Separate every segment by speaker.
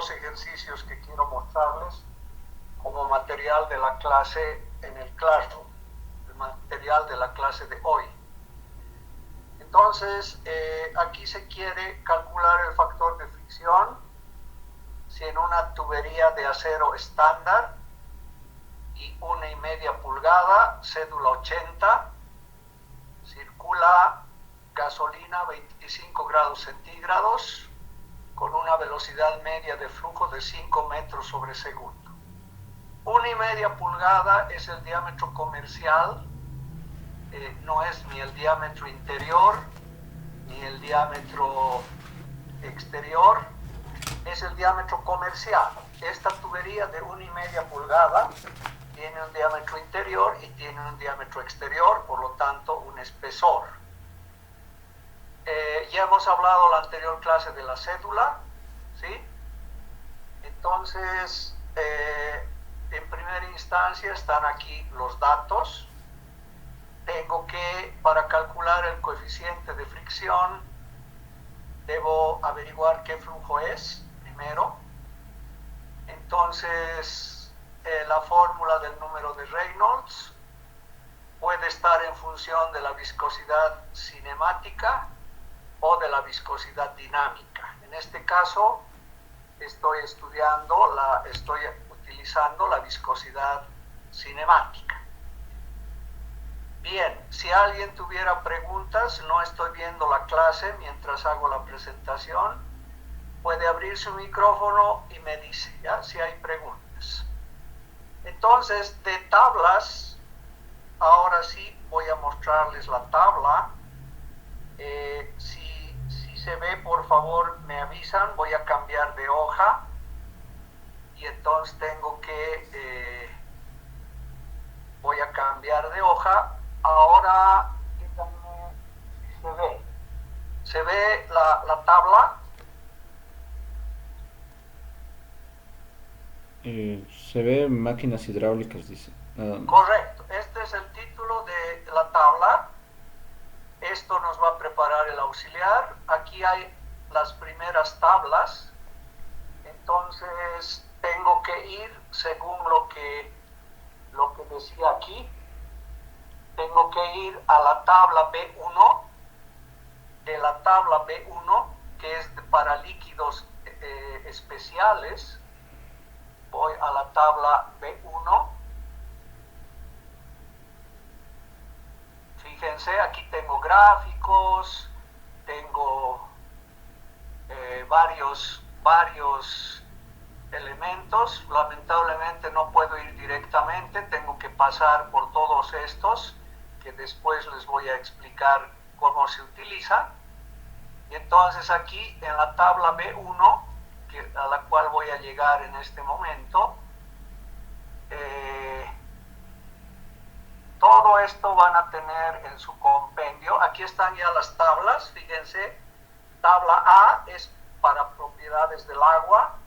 Speaker 1: dos ejercicios que quiero mostrarles como material de la clase en el Classroom, el material de la clase de hoy. Entonces, aquí se quiere calcular el factor de fricción si en una tubería de acero estándar y 1,5 pulgada, cédula 80, circula gasolina 25 grados centígrados con una velocidad media de flujo de 5 metros sobre segundo. 1,5 pulgada es el diámetro comercial, no es ni el diámetro interior ni el diámetro exterior, es el diámetro comercial. Esta tubería de 1,5 pulgada tiene un diámetro interior y tiene un diámetro exterior, por lo tanto un espesor. Ya hemos hablado en la anterior clase de la cédula, ¿sí? Entonces, en primera instancia están aquí los datos. Tengo que, para calcular el coeficiente de fricción, debo averiguar qué flujo es, primero. Entonces, la fórmula del número de Reynolds puede estar en función de la viscosidad cinemática o de la viscosidad dinámica. En este caso, estoy utilizando la viscosidad cinemática. Bien, si alguien tuviera preguntas, no estoy viendo la clase mientras hago la presentación, puede abrir su micrófono y me dice, ¿ya? Si hay preguntas. Entonces, de tablas, ahora sí voy a mostrarles la tabla. Si se ve, por favor, me avisan, voy a cambiar de hoja y entonces voy a cambiar de hoja. Ahora, díganme si se ve. ¿Se ve la tabla?
Speaker 2: Se ve máquinas hidráulicas, dice.
Speaker 1: Correcto, este es el título de la tabla. Esto nos va a preparar el auxiliar. Aquí hay las primeras tablas. Entonces tengo que ir según lo que decía aquí. Tengo que ir a la tabla B1. De la tabla B1, que es para líquidos especiales, voy a la tabla B1. Fíjense, aquí tengo gráficos, tengo varios elementos. Lamentablemente no puedo ir directamente, tengo que pasar por todos estos, que después les voy a explicar cómo se utiliza. Y entonces aquí en la tabla B1, a la cual voy a llegar en este momento, todo esto van a tener en su compendio. Aquí están ya las tablas, fíjense. Tabla A es para propiedades del agua.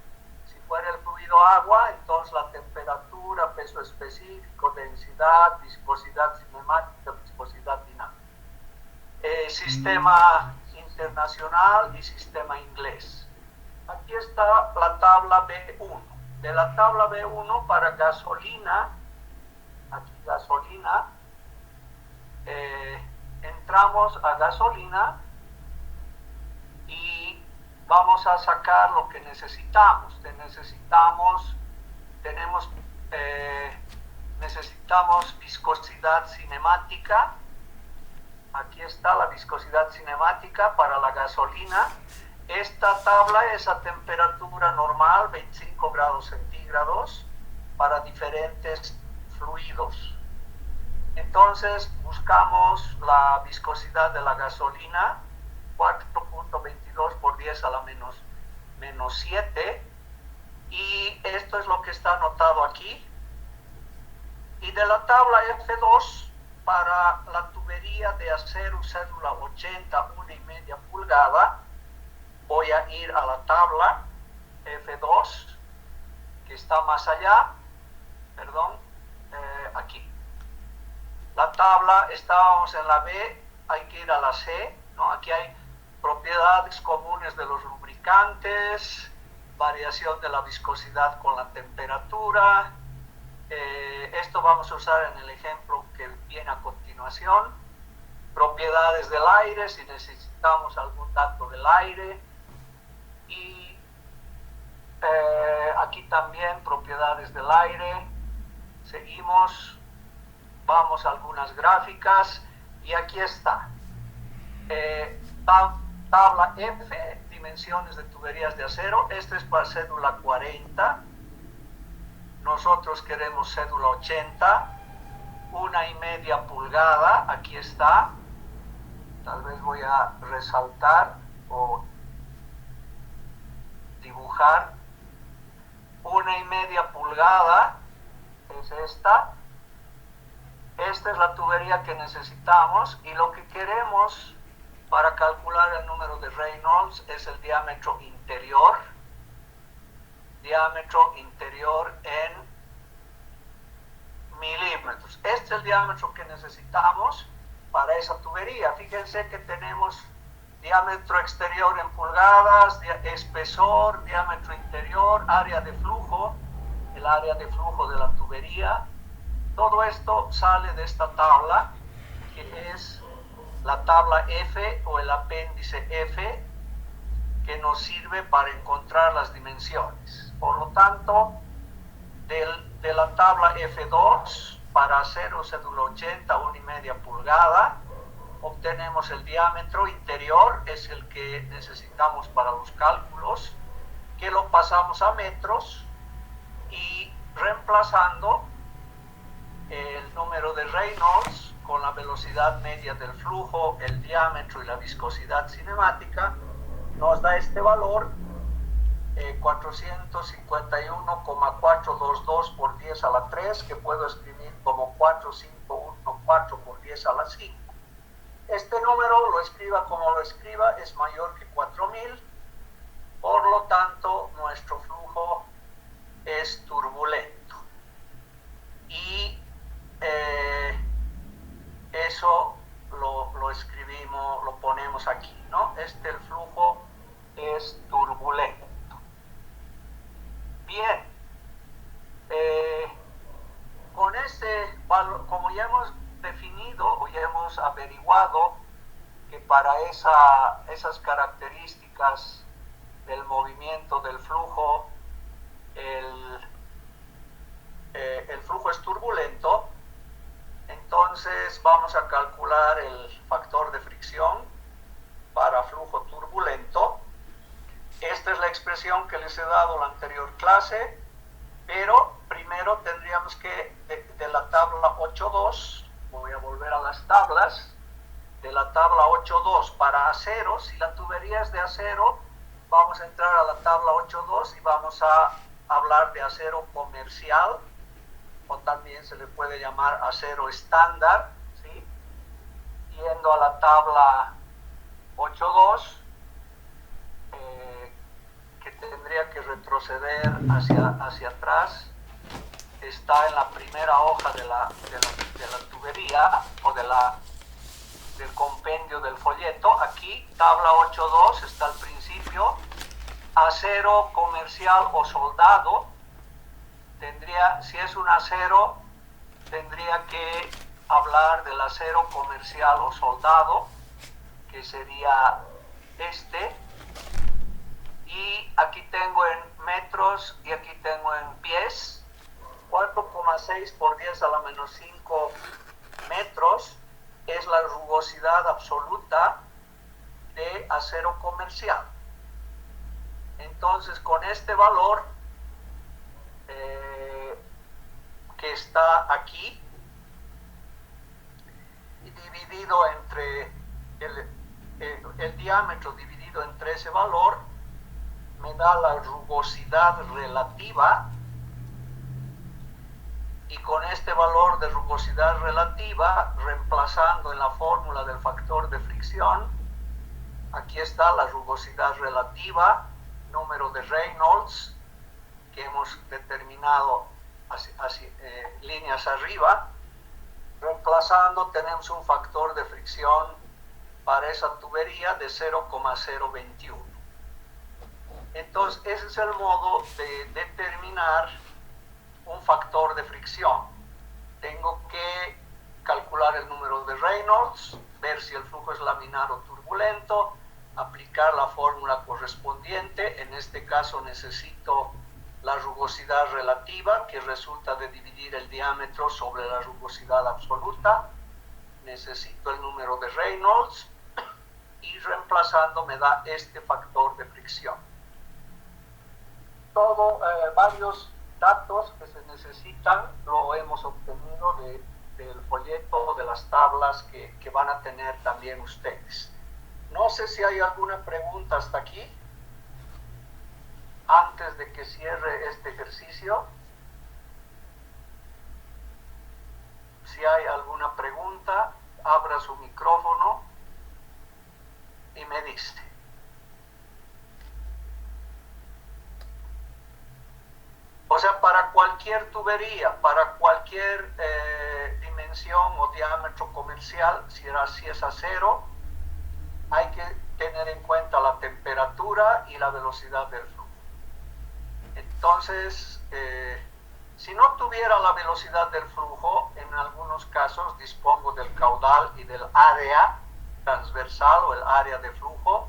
Speaker 1: Si fuera el fluido agua, entonces la temperatura, peso específico, densidad, viscosidad cinemática, viscosidad dinámica. Sistema internacional y sistema inglés. Aquí está la tabla B1. De la tabla B1 para gasolina, aquí gasolina, entramos a gasolina y vamos a sacar lo que necesitamos. Necesitamos viscosidad cinemática. Aquí está la viscosidad cinemática para la gasolina. Esta tabla es a temperatura normal, 25 grados centígrados, para diferentes fluidos. Entonces buscamos la viscosidad de la gasolina, 4.22 por 10 a la menos 7, y esto es lo que está anotado aquí. Y de la tabla F2 para la tubería de acero cédula 80, 1,5 pulgada, voy a ir a la tabla F2, que está más allá, aquí. La tabla, estábamos en la B, hay que ir a la C, ¿no? Aquí hay propiedades comunes de los lubricantes, variación de la viscosidad con la temperatura. Esto vamos a usar en el ejemplo que viene a continuación. Propiedades del aire, si necesitamos algún dato del aire. Y aquí también propiedades del aire. Seguimos, vamos a algunas gráficas y aquí está. Tabla F, dimensiones de tuberías de acero. Este es para cédula 40. Nosotros queremos cédula 80. 1,5 pulgada, aquí está. Tal vez voy a resaltar o dibujar. 1,5 pulgada es esta. Esta es la tubería que necesitamos y lo que queremos para calcular el número de Reynolds es el diámetro interior. Diámetro interior en milímetros. Este es el diámetro que necesitamos para esa tubería. Fíjense que tenemos diámetro exterior en pulgadas, espesor, diámetro interior, área de flujo, el área de flujo de la tubería. Todo esto sale de esta tabla, que es la tabla F o el apéndice F, que nos sirve para encontrar las dimensiones. Por lo tanto, de la tabla F2 para acero cédula 80, 1,5 pulgada, obtenemos el diámetro interior, es el que necesitamos para los cálculos, que lo pasamos a metros y reemplazando el número de Reynolds con la velocidad media del flujo, el diámetro y la viscosidad cinemática, nos da este valor 451,422 por 10 a la 3, que puedo escribir como 4514 por 10 a la 5. Este número, lo escriba como lo escriba, es mayor que 4000, por lo tanto nuestro flujo es turbulento. Y eso lo escribimos, lo ponemos aquí, ¿no? El flujo es turbulento. Bien, con este valor, como ya hemos definido o ya hemos averiguado que para esas características del movimiento del flujo, el flujo es turbulento, entonces vamos a calcular el factor de fricción para flujo turbulento. Esta es la expresión que les he dado en la anterior clase, pero primero tendríamos que, de la tabla 8.2, voy a volver a las tablas, de la tabla 8.2 para acero, si la tubería es de acero, vamos a entrar a la tabla 8.2 y vamos a hablar de acero comercial, o también se le puede llamar acero estándar, ¿sí? Yendo a la tabla 8.2, que tendría que retroceder hacia atrás, está en la primera hoja de la tubería o del compendio del folleto. Aquí, tabla 8.2, está al principio. Acero comercial o soldado, si es un acero, tendría que hablar del acero comercial o soldado, que sería este. Y aquí tengo en metros y aquí tengo en pies. 4,6 por 10 a la menos 5 metros es la rugosidad absoluta de acero comercial. Entonces, con este valor que está aquí, dividido entre el diámetro dividido entre ese valor, me da la rugosidad relativa, y con este valor de rugosidad relativa, reemplazando en la fórmula del factor de fricción, aquí está la rugosidad relativa, número de Reynolds, que hemos determinado líneas arriba. Reemplazando, tenemos un factor de fricción para esa tubería de 0,021. Entonces, ese es el modo de determinar un factor de fricción. Tengo que calcular el número de Reynolds, ver si el flujo es laminar o turbulento, aplicar la fórmula correspondiente. En este caso necesito la rugosidad relativa, que resulta de dividir el diámetro sobre la rugosidad absoluta. Necesito el número de Reynolds y reemplazando me da este factor de fricción. Varios datos que se necesitan lo hemos obtenido del folleto, de las tablas que van a tener también ustedes. No sé si hay alguna pregunta hasta aquí, antes de que cierre este ejercicio. Si hay alguna pregunta, abra su micrófono y me dice. O sea, para cualquier tubería, para cualquier dimensión o diámetro comercial, si es acero, hay que tener en cuenta la temperatura y la velocidad del flujo. Entonces, si no tuviera la velocidad del flujo, en algunos casos dispongo del caudal y del área transversal o el área de flujo.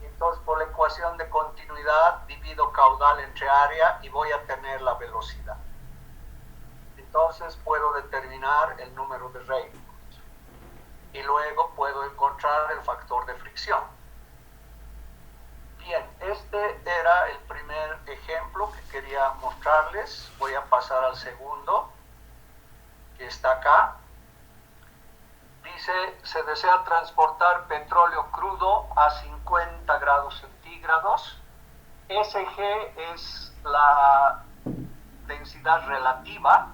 Speaker 1: Entonces, por la ecuación de continuidad, divido caudal entre área y voy a tener la velocidad. Entonces, puedo determinar el número de Reynolds. Y luego puedo encontrar el factor de fricción. Bien, este era el primer ejemplo que quería mostrarles. Voy a pasar al segundo, que está acá. Dice, se desea transportar petróleo crudo a 50 grados centígrados. SG es la densidad relativa.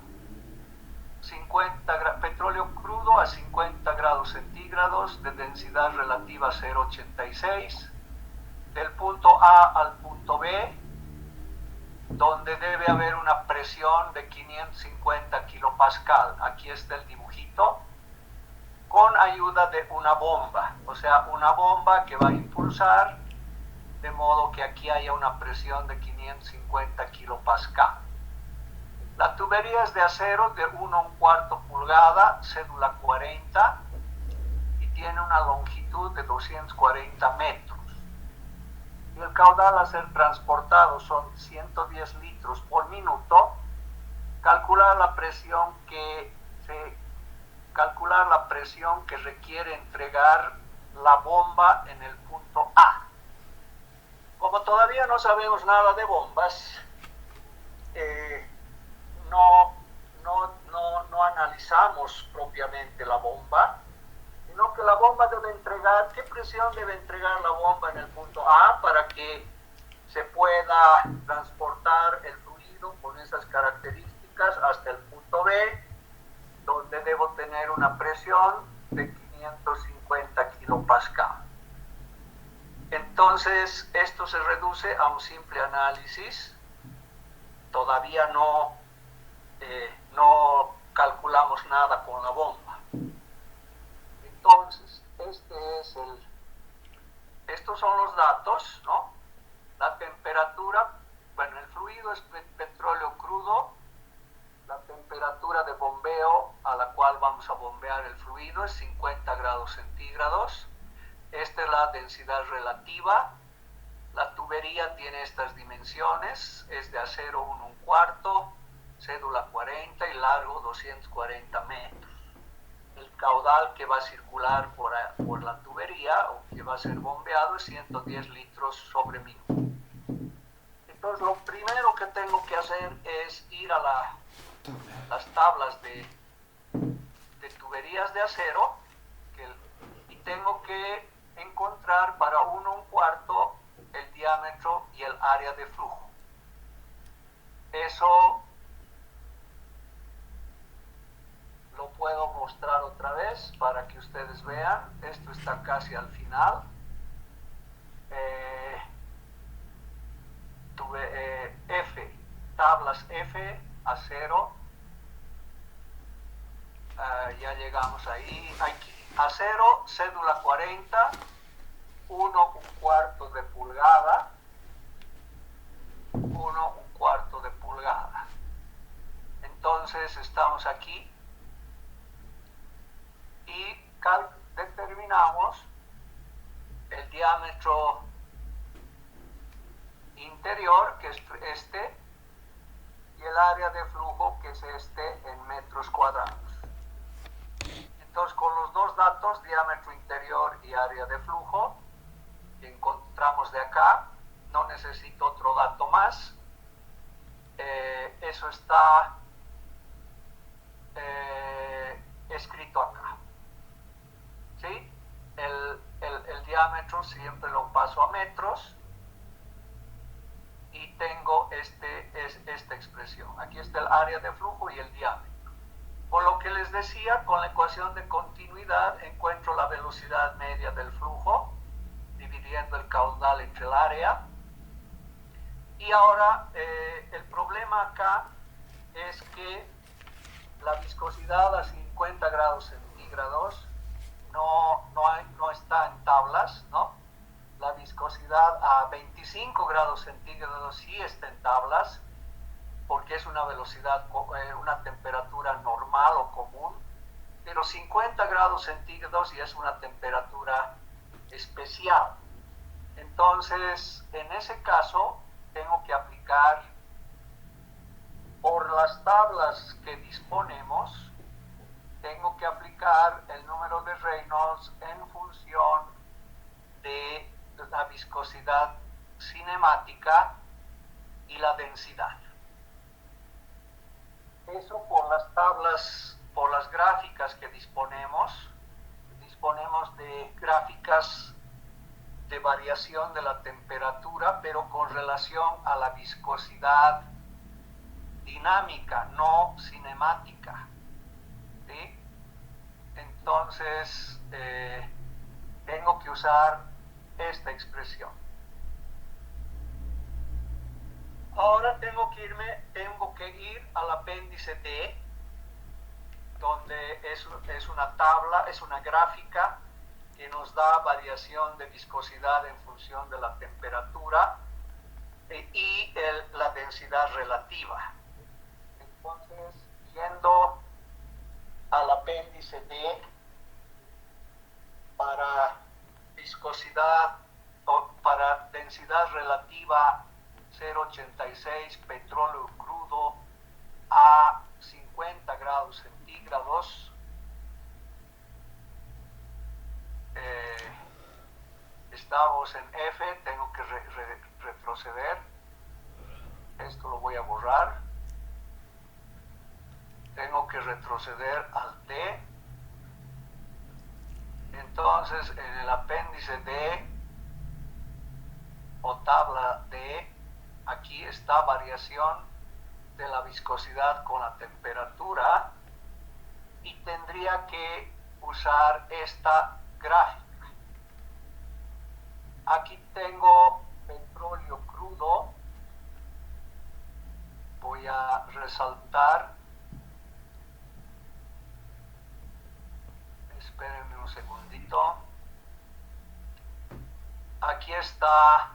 Speaker 1: Petróleo crudo a 50 grados centígrados de densidad relativa 0,86. Del punto A al punto B, donde debe haber una presión de 550 kilopascal. Aquí está el dibujito, con ayuda de una bomba, o sea, una bomba que va a impulsar, de modo que aquí haya una presión de 550 kilopascal. La tubería es de acero de 1/4 pulgada, cédula 40, y tiene una longitud de 240 metros. Y el caudal a ser transportado son 110 litros por minuto. Calcular la presión que requiere entregar la bomba en el punto A. Como todavía no sabemos nada de bombas, no analizamos propiamente la bomba, sino que la bomba debe entregar, ¿qué presión debe entregar la bomba en el punto A para que se pueda transportar el fluido con esas características hasta el punto B, donde debo tener una presión de 550 kilopascal? Entonces, esto se reduce a un simple análisis. Todavía no calculamos nada con la bomba. Entonces, estos son los datos, ¿no? La temperatura, bueno, el fluido es petróleo crudo. La temperatura de bombeo a la cual vamos a bombear el fluido es 50 grados centígrados. Esta es la densidad relativa. La tubería tiene estas dimensiones, es de acero 1/4, cédula 40 y largo 240 metros. El caudal que va a circular por la tubería o que va a ser bombeado es 110 litros sobre minuto. Entonces, lo primero que tengo que hacer es ir a las tablas de tuberías de acero y tengo que encontrar para 1/4 el diámetro y el área de flujo. Eso lo puedo mostrar otra vez para que ustedes vean. Esto está casi al final. F, tablas F, acero. Ya llegamos ahí. Aquí, acero, cédula 40, 1/4 de pulgada. Entonces estamos aquí y determinamos el diámetro interior, que es este, y el área de flujo, que es este, en metros cuadrados. Entonces, con los dos datos, diámetro interior y área de flujo, que encontramos de acá, no necesito otro dato más. Eso está escrito acá. ¿Sí? El diámetro siempre lo paso a metros y tengo esta expresión. Aquí está el área de flujo y el diámetro. Por lo que les decía, con la ecuación de continuidad encuentro la velocidad media del flujo dividiendo el caudal entre el área. Y ahora el problema acá es que la viscosidad a 50 grados centígrados no está en tablas, ¿no? La viscosidad a 25 grados centígrados sí está en tablas, porque es una velocidad, una temperatura normal o común, pero 50 grados centígrados ya es una temperatura especial. Entonces, en ese caso, tengo que aplicar, por las tablas que disponemos, tengo que aplicar el número de Reynolds en función de la viscosidad cinemática y la densidad. Eso por las tablas, por las gráficas que disponemos de gráficas de variación de la temperatura, pero con relación a la viscosidad dinámica, no cinemática. ¿Sí? Entonces, tengo que usar esta expresión. Ahora tengo que ir al apéndice D, donde es una tabla, es una gráfica que nos da variación de viscosidad en función de la temperatura y la densidad relativa. Entonces, yendo al apéndice D, para viscosidad o para densidad relativa 0,86, petróleo crudo a 50 grados centígrados, estamos en F, tengo que retroceder, esto lo voy a borrar, tengo que retroceder al D. Entonces, en el apéndice D o tabla D, aquí está variación de la viscosidad con la temperatura y tendría que usar esta gráfica. Aquí tengo petróleo crudo, voy a resaltar, espérenme un segundito, aquí está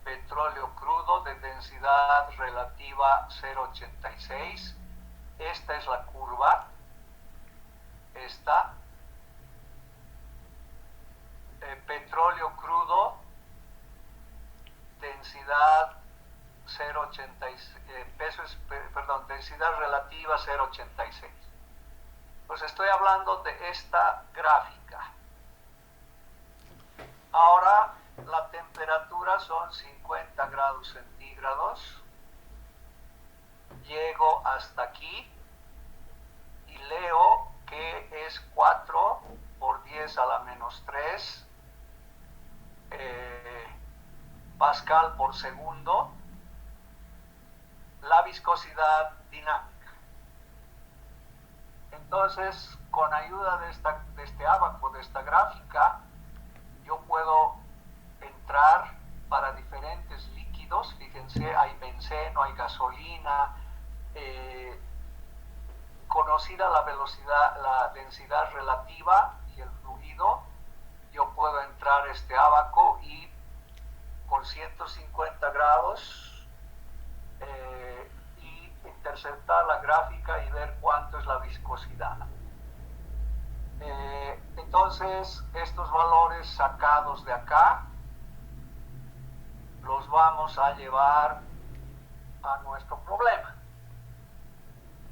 Speaker 1: petróleo crudo de densidad relativa 0,86, esta es la curva, esta, petróleo crudo, densidad 0,86, densidad relativa 0,86. Pues estoy hablando de esta gráfica. Ahora la temperatura son 50 grados centígrados. Llego hasta aquí y leo que es 4 por 10 a la menos 3 pascal por segundo, la viscosidad dinámica. Entonces, con ayuda de este ábaco, de esta gráfica, yo puedo entrar para diferentes líquidos. Fíjense, hay benceno, hay gasolina, conocida la velocidad, la densidad relativa y el fluido, yo puedo entrar este ábaco y con 150 grados y interceptar la gráfica y la viscosidad. Entonces, estos valores sacados de acá los vamos a llevar a nuestro problema,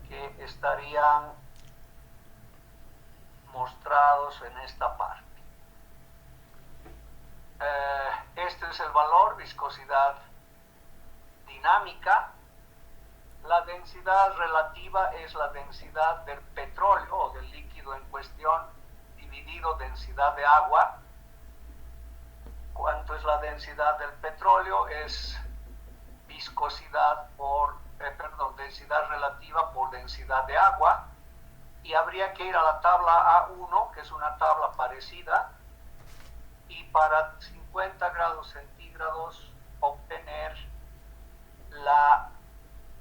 Speaker 1: que estarían mostrados en esta parte. Este es el valor, viscosidad dinámica. La densidad relativa es la densidad del petróleo o del líquido en cuestión dividido densidad de agua. ¿Cuánto es la densidad del petróleo? Es viscosidad densidad relativa por densidad de agua. Y habría que ir a la tabla A1, que es una tabla parecida, y para 50 grados centígrados obtener la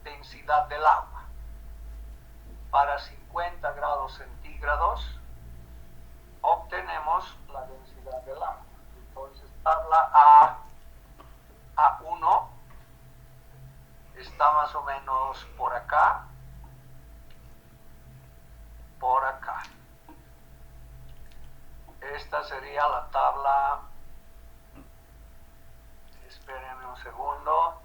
Speaker 1: densidad del agua. Para 50 grados centígrados obtenemos la densidad del agua. Entonces, tabla A1 está más o menos por acá, por acá. Esta sería la tabla, espérenme un segundo,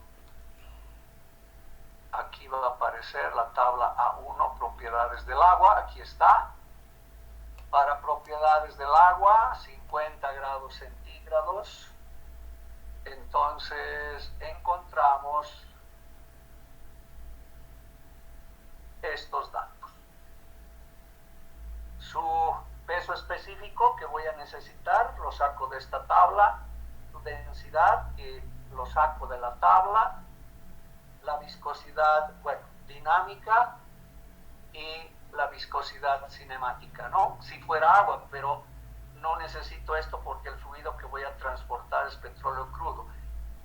Speaker 1: aquí va a aparecer la tabla A1, propiedades del agua, aquí está. Para propiedades del agua, 50 grados centígrados, entonces encontramos estos datos. Su peso específico que voy a necesitar lo saco de esta tabla, su densidad que lo saco de la tabla, la viscosidad, dinámica y la viscosidad cinemática, ¿no? Si fuera agua, pero no necesito esto porque el fluido que voy a transportar es petróleo crudo.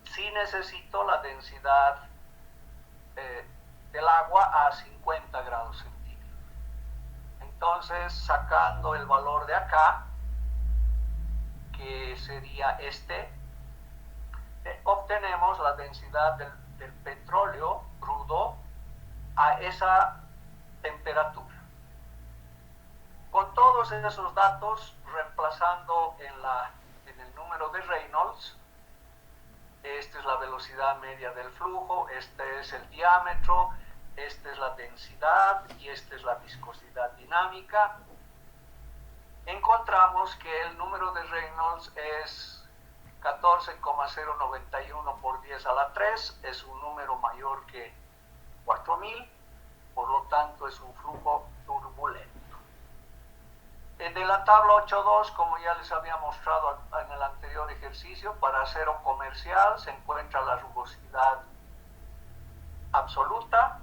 Speaker 1: Sí necesito la densidad del agua a 50 grados centígrados. Entonces, sacando el valor de acá, que sería este, obtenemos la densidad del petróleo crudo a esa temperatura. Con todos esos datos, reemplazando en el número de Reynolds, esta es la velocidad media del flujo, este es el diámetro, esta es la densidad y esta es la viscosidad dinámica. Encontramos que el número de Reynolds es 14,091 por 10 a la 3, es un número mayor que 4000, por lo tanto es un flujo turbulento. De la tabla 8.2, como ya les había mostrado en el anterior ejercicio, para acero comercial se encuentra la rugosidad absoluta.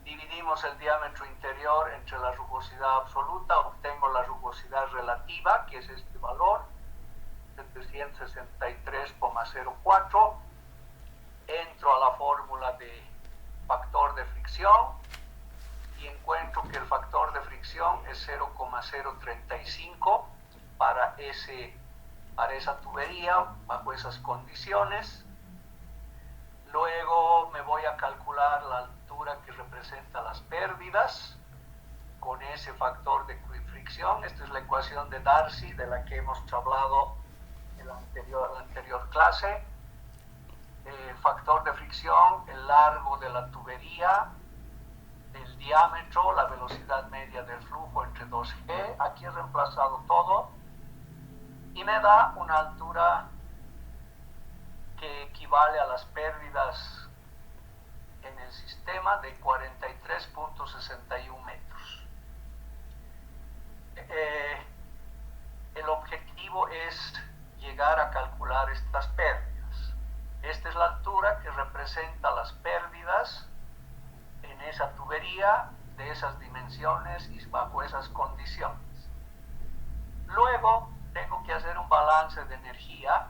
Speaker 1: Dividimos el diámetro interior entre la rugosidad absoluta, obtengo la rugosidad relativa, que es este valor, 763,04. Entro a la fórmula de factor de fricción y encuentro que el factor de fricción es 0,035 para esa tubería bajo esas condiciones. Luego me voy a calcular la altura que representa las pérdidas con ese factor de fricción. Esta es la ecuación de Darcy de la que hemos hablado en la anterior clase. El factor de fricción, el largo de la tubería, el diámetro, la velocidad media del flujo entre 2G. Aquí he reemplazado todo y me da una altura que equivale a las pérdidas en el sistema de 43,61 metros. El objetivo es llegar a calcular estas pérdidas. Esta es la altura que representa las pérdidas en esa tubería de esas dimensiones y bajo esas condiciones. Luego tengo que hacer un balance de energía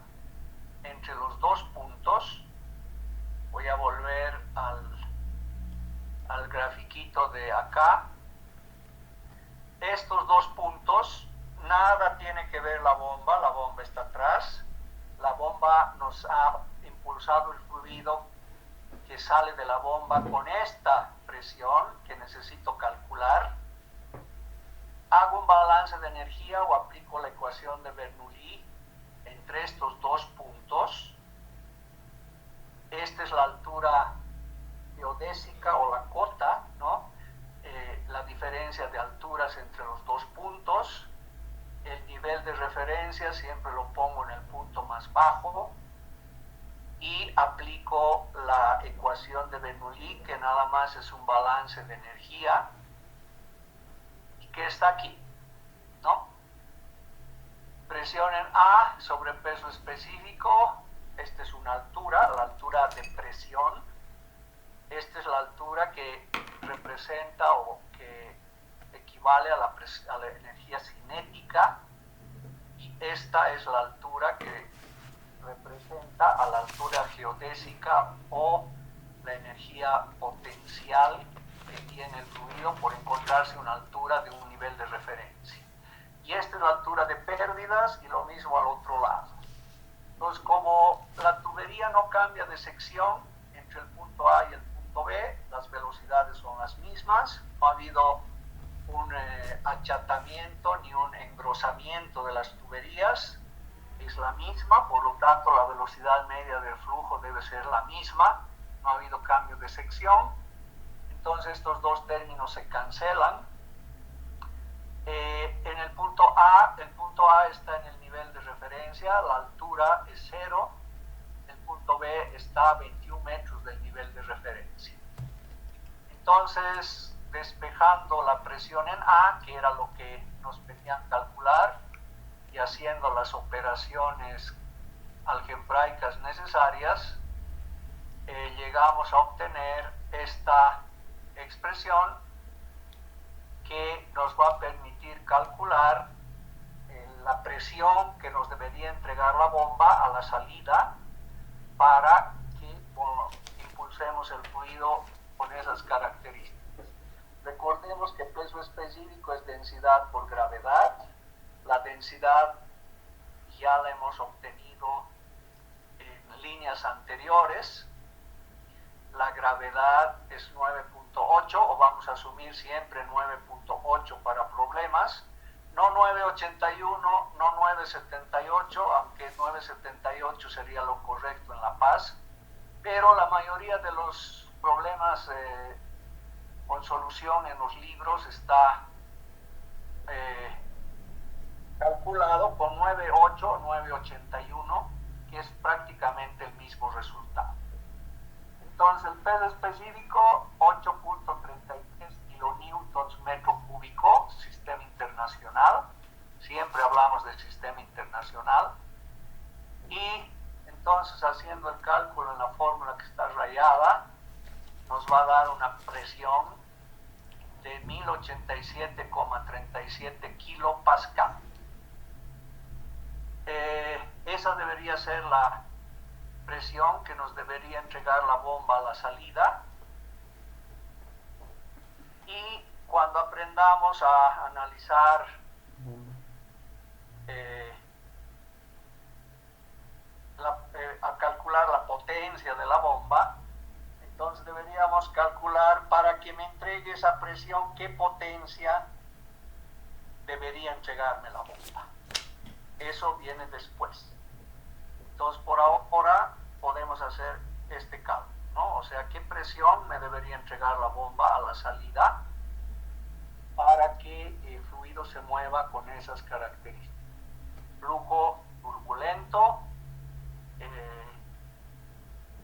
Speaker 1: entre los dos puntos. Voy a volver al grafiquito de acá. Estos dos puntos, nada tiene que ver la bomba está atrás. La bomba nos ha impulsado el fluido que sale de la bomba con esta presión que necesito calcular, hago un balance de energía o aplico la ecuación de Bernoulli entre estos dos puntos. Esta es la altura geodésica o la cota, ¿no? La diferencia de alturas entre los dos puntos. El nivel de referencia siempre lo pongo en el punto más bajo y aplico la ecuación de Bernoulli, que nada más es un balance de energía y que está aquí, ¿no? Presión en A sobre peso específico. Esta es una altura, la altura de presión. Esta es la altura que representa o que equivale a la energía cinética, y esta es la altura que representa a la altura geodésica o la energía potencial que tiene el fluido por encontrarse una altura de un nivel de referencia. Y esta es la altura de pérdidas y lo mismo al otro lado. Entonces, como la tubería no cambia de sección entre el punto A y el punto B, las velocidades son las mismas, no ha habido un achatamiento ni un engrosamiento de las tuberías, es la misma, por lo tanto la velocidad media del flujo debe ser la misma, no ha habido cambio de sección, entonces estos dos términos se cancelan. En el punto A está en el nivel de referencia, la altura es 0, el punto B está a 21 metros del nivel de referencia. Entonces, despejando la presión en A, que era lo que nos pedían calcular, y haciendo las operaciones algebraicas necesarias, llegamos a obtener esta expresión que nos va a permitir calcular la presión que nos debería entregar la bomba a la salida para que impulsemos el fluido con esas características. Recordemos que peso específico es densidad por gravedad. La densidad ya la hemos obtenido en líneas anteriores. La gravedad es 9.8, o vamos a asumir siempre 9.8 para problemas. No 9.81, no 9.78, aunque 9.78 sería lo correcto en La Paz. Pero la mayoría de los problemas con solución en los libros está calculado con 9.8 o 9.81, que es prácticamente el mismo resultado. Entonces el peso específico 8.33 kilonewtons metro cúbico, sistema internacional, siempre hablamos del sistema internacional, y entonces haciendo el cálculo en la fórmula que está rayada, nos va a dar una presión de 1087,37 kilopascal. Esa debería ser la presión que nos debería entregar la bomba a la salida. Y cuando aprendamos a analizar a calcular la potencia de la bomba, entonces deberíamos calcular, para que me entregue esa presión, qué potencia debería entregarme la bomba. Eso viene después. Entonces por ahora podemos hacer este cálculo, ¿no? O sea, qué presión me debería entregar la bomba a la salida para que el fluido se mueva con esas características. Flujo turbulento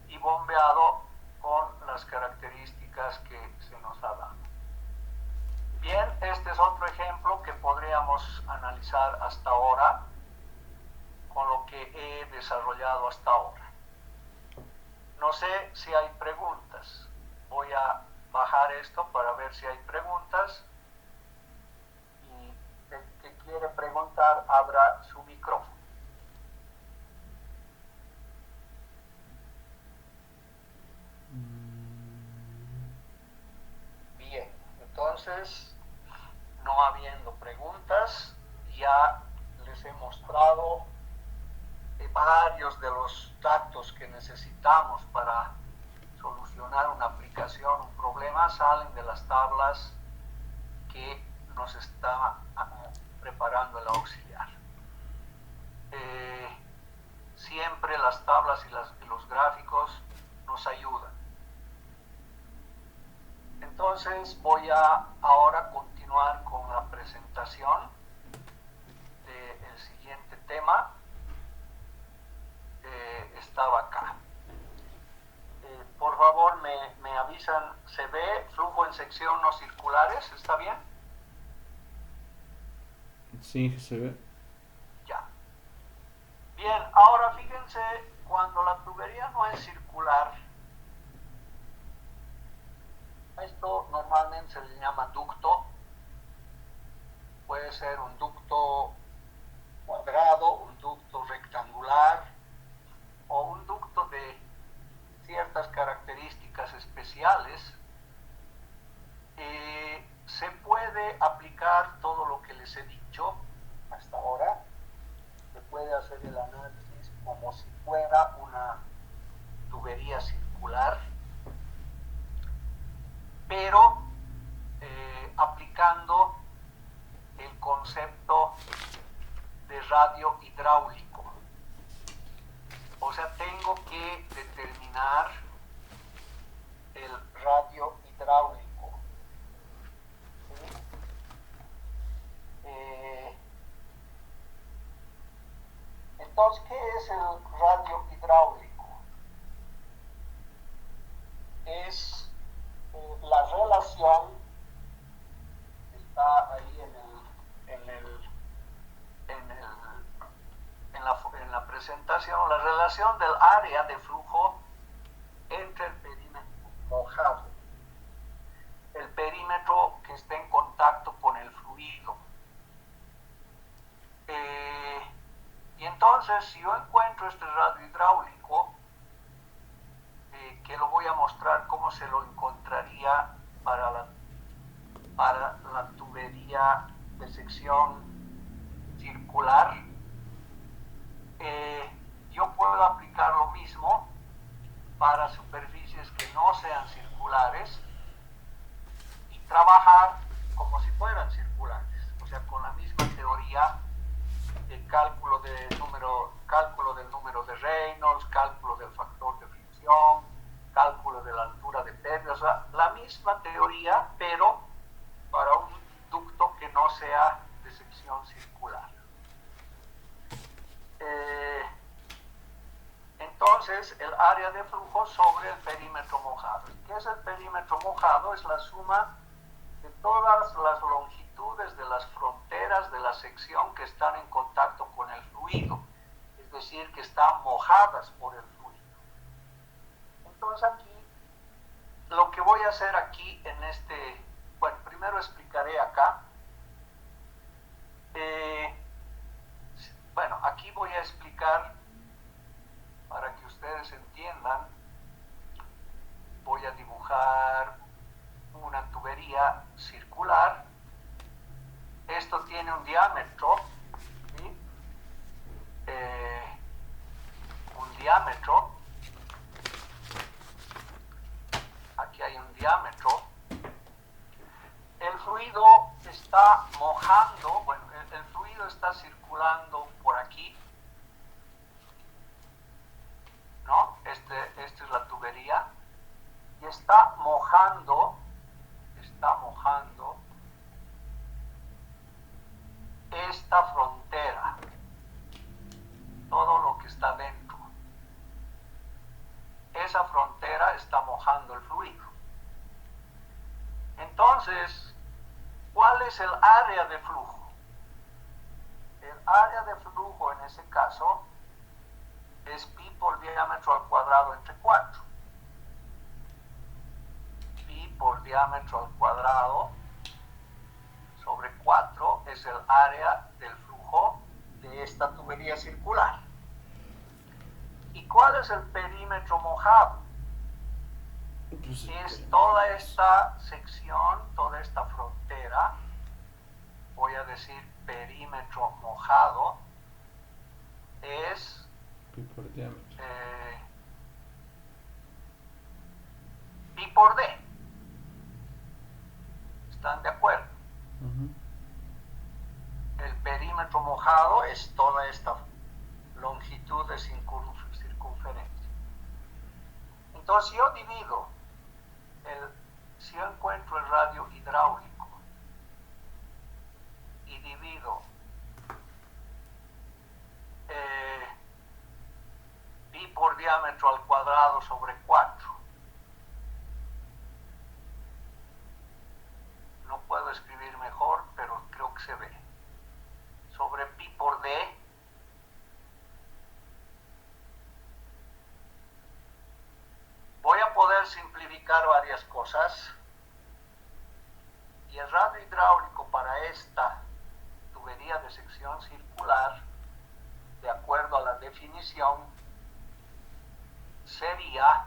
Speaker 1: y bombeado con las características que se nos ha dado. Bien, este es otro ejemplo que podríamos analizar hasta ahora con lo que he desarrollado hasta ahora. No sé si hay preguntas. Voy a bajar esto para ver si hay preguntas. Y el que quiere preguntar, abra su micrófono. Bien, entonces, no habiendo preguntas, ya les he mostrado varios de los datos que necesitamos para solucionar una aplicación, un problema. temas salen de las tablas que nos está preparando el auxiliar. Siempre las tablas y los gráficos nos ayudan. Entonces voy a ahora continuar con la presentación del siguiente tema. Estaba acá. Por favor, me avisan, ¿se ve flujo en sección no circulares? ¿Está bien?
Speaker 2: Sí, se ve.
Speaker 1: Ya. Bien, ahora fíjense, cuando la tubería no es circular, esto normalmente se le llama ducto. Puede ser un ducto cuadrado, un ducto rectangular o un ducto de ciertas características especiales. Se puede aplicar todo lo que les he dicho hasta ahora. Se puede hacer el análisis como si fuera una tubería circular, pero aplicando el concepto de radio hidráulico. O sea, tengo que determinar el radio hidráulico. ¿Sí? Entonces, ¿qué es el radio hidráulico? Es la relación, está ahí en la presentación, la relación del área de flujo entre el perímetro mojado, el perímetro que está en contacto con el fluido. Y entonces, si yo encuentro este radio hidráulico, que lo voy a mostrar cómo se lo encontraría para la tubería de sección circular, yo puedo aplicar lo mismo para superficies que no sean circulares y trabajar como si fueran circulares, o sea, con la misma teoría de cálculo del número de Reynolds, cálculo del factor de fricción, cálculo de la altura de pérdida, o sea, la misma teoría, pero para un ducto que no sea de sección circular. Entonces, el área de flujo sobre el perímetro mojado. ¿Qué es el perímetro mojado? Es la suma de todas las longitudes de las fronteras de la sección que están en contacto con el fluido, es decir, que están mojadas por el fluido. Entonces aquí, lo que voy a hacer aquí en bueno, primero explicaré acá. Bueno, aquí voy a explicar, para que ustedes entiendan, voy a dibujar una tubería circular. Esto tiene un diámetro, ¿sí? Un diámetro. Aquí hay un diámetro. El fluido está mojando, bueno, el fluido está circulando por aquí, ¿no? Esta es la tubería y está mojando esta frontera, todo lo que está dentro. Esa frontera está mojando el fluido. Entonces, ¿cuál es el área de flujo? El área de flujo en ese caso es pi por diámetro al cuadrado entre 4. Pi por diámetro al cuadrado sobre 4 es el área del flujo de esta tubería circular. ¿Y cuál es el perímetro mojado? Es toda esta sección, toda esta frontera, voy a decir perímetro mojado, es
Speaker 2: Pi por diámetro.
Speaker 1: pi por d. mojado es toda esta longitud de circunferencia. Entonces yo divido, si yo encuentro el radio hidráulico y divido pi por diámetro al cuadrado sobre 4, no puedo escribir mejor, pero creo que se ve, sobre pi por d, voy a poder simplificar varias cosas, y el radio hidráulico para esta tubería de sección circular, de acuerdo a la definición, sería,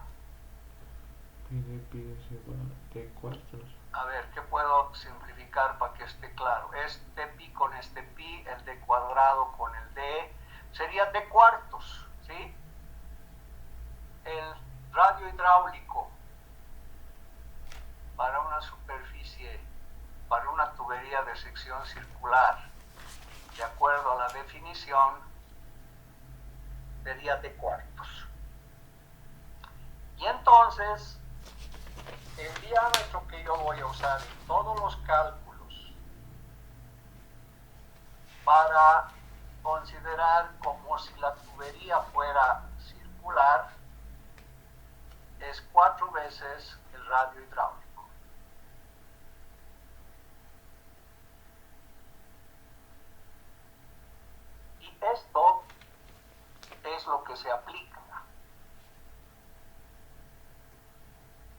Speaker 2: de cuartos.
Speaker 1: a ver, ¿qué puedo simplificar para que esté claro? Este pi con este pi, el d cuadrado con el d, sería d cuartos, ¿sí? El radio hidráulico para una superficie, para una tubería de sección circular, de acuerdo a la definición, sería d cuartos. Y entonces, el diámetro que yo voy a usar en todos los cálculos para considerar como si la tubería fuera circular es 4 veces el radio hidráulico. Y esto es lo que se aplica.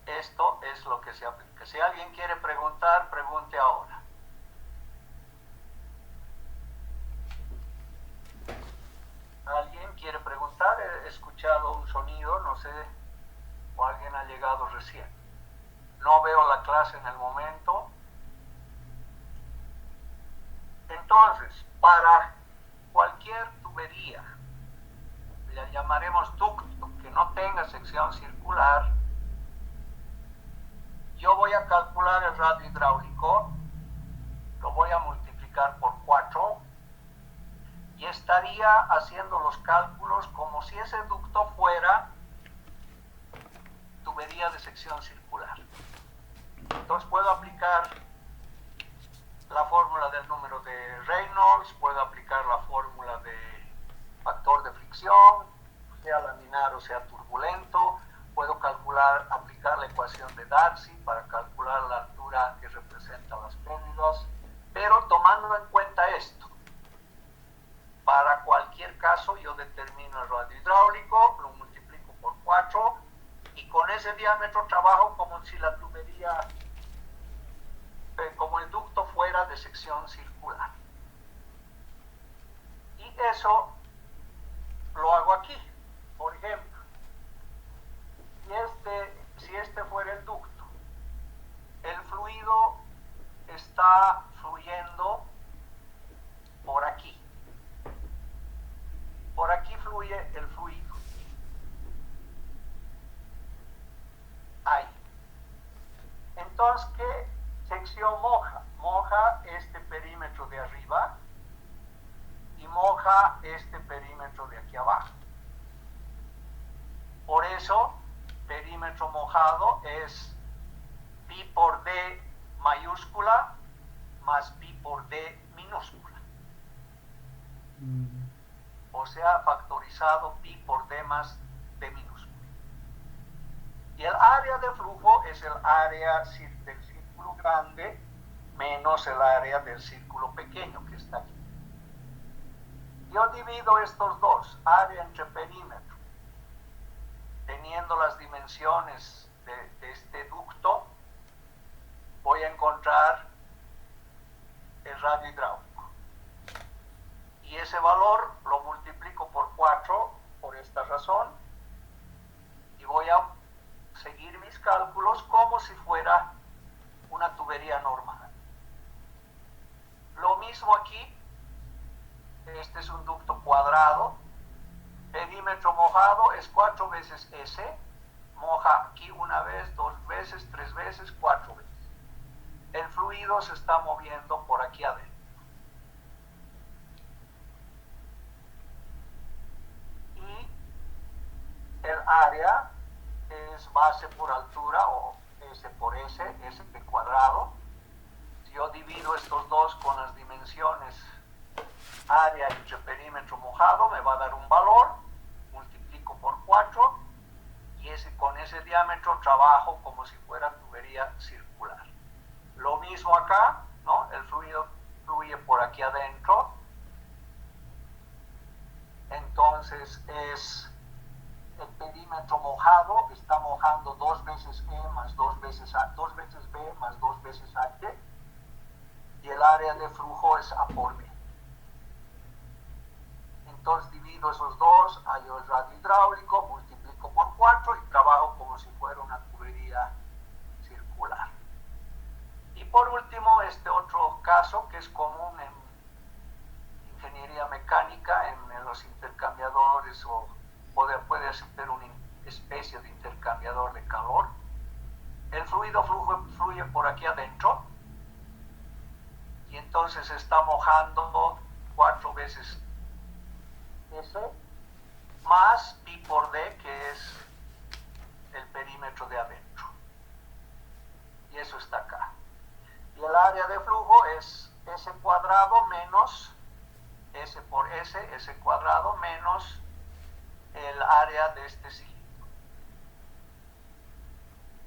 Speaker 1: Esto es lo que se aplica. Si alguien quiere preguntar, pregunte ahora. ¿Alguien quiere preguntar? He escuchado un sonido, no sé, o alguien ha llegado recién. No veo la clase en el momento. Entonces, para cualquier tubería, la llamaremos ducto, que no tenga sección circular, yo voy a calcular el radio hidráulico, lo voy a multiplicar por 4 y estaría haciendo los cálculos como si ese ducto fuera tubería de sección circular. Entonces puedo aplicar la fórmula del número de Reynolds, puedo aplicar la fórmula de factor de fricción, sea laminar o sea turbulento, puedo aplicar la ecuación de Darcy para calcular la altura que representa las pérdidas, pero tomando en cuenta esto, para cualquier caso yo determino el radio hidráulico, lo multiplico por 4 y con ese diámetro trabajo como si la tubería, como el ducto fuera de sección circular. Y eso lo hago aquí. Por ejemplo, si este fuera el ducto, el fluido está fluyendo por aquí. Por aquí fluye el fluido. Ahí. Entonces, ¿qué sección moja? Moja este perímetro de arriba y moja este perímetro de aquí abajo. Por eso, perímetro mojado es pi por d mayúscula más pi por d minúscula. O sea, factorizado pi por d más d minúscula. Y el área de flujo es el área del círculo grande menos el área del círculo pequeño que está aquí. Yo divido estos dos, área entre perímetro, teniendo las dimensiones de este ducto, voy a encontrar el radio hidráulico. Y ese valor lo multiplico por 4 por esta razón y voy a seguir mis cálculos como si fuera una tubería normal. Lo mismo aquí, este es un ducto cuadrado, perímetro mojado es 4 veces S, moja aquí una vez, 2 veces, 3 veces, 4 veces. El fluido se está moviendo por aquí adentro. base por altura o S por S, S cuadrado. Si yo divido estos dos con las dimensiones área entre perímetro mojado, me va a dar un valor, multiplico por 4 y con ese diámetro trabajo como si fuera tubería circular. Lo mismo acá, ¿no? El fluido fluye por aquí adentro, entonces es el perímetro mojado, está mojando 2 veces E más 2 veces A, 2 veces B más 2 veces H, y el área de flujo es A por B. Entonces divido esos dos, hallo el radio hidráulico, multiplico por 4 y trabajo como si fuera una tubería circular. Y por último, este otro caso que es común en ingeniería mecánica, en los intercambiadores, o puede ser una especie de intercambiador de calor. El fluido fluye por aquí adentro y entonces está mojando 4 veces S más pi por D, que es el perímetro de adentro. Y eso está acá. Y el área de flujo es S cuadrado menos S por S, S cuadrado menos el área de este cilindro.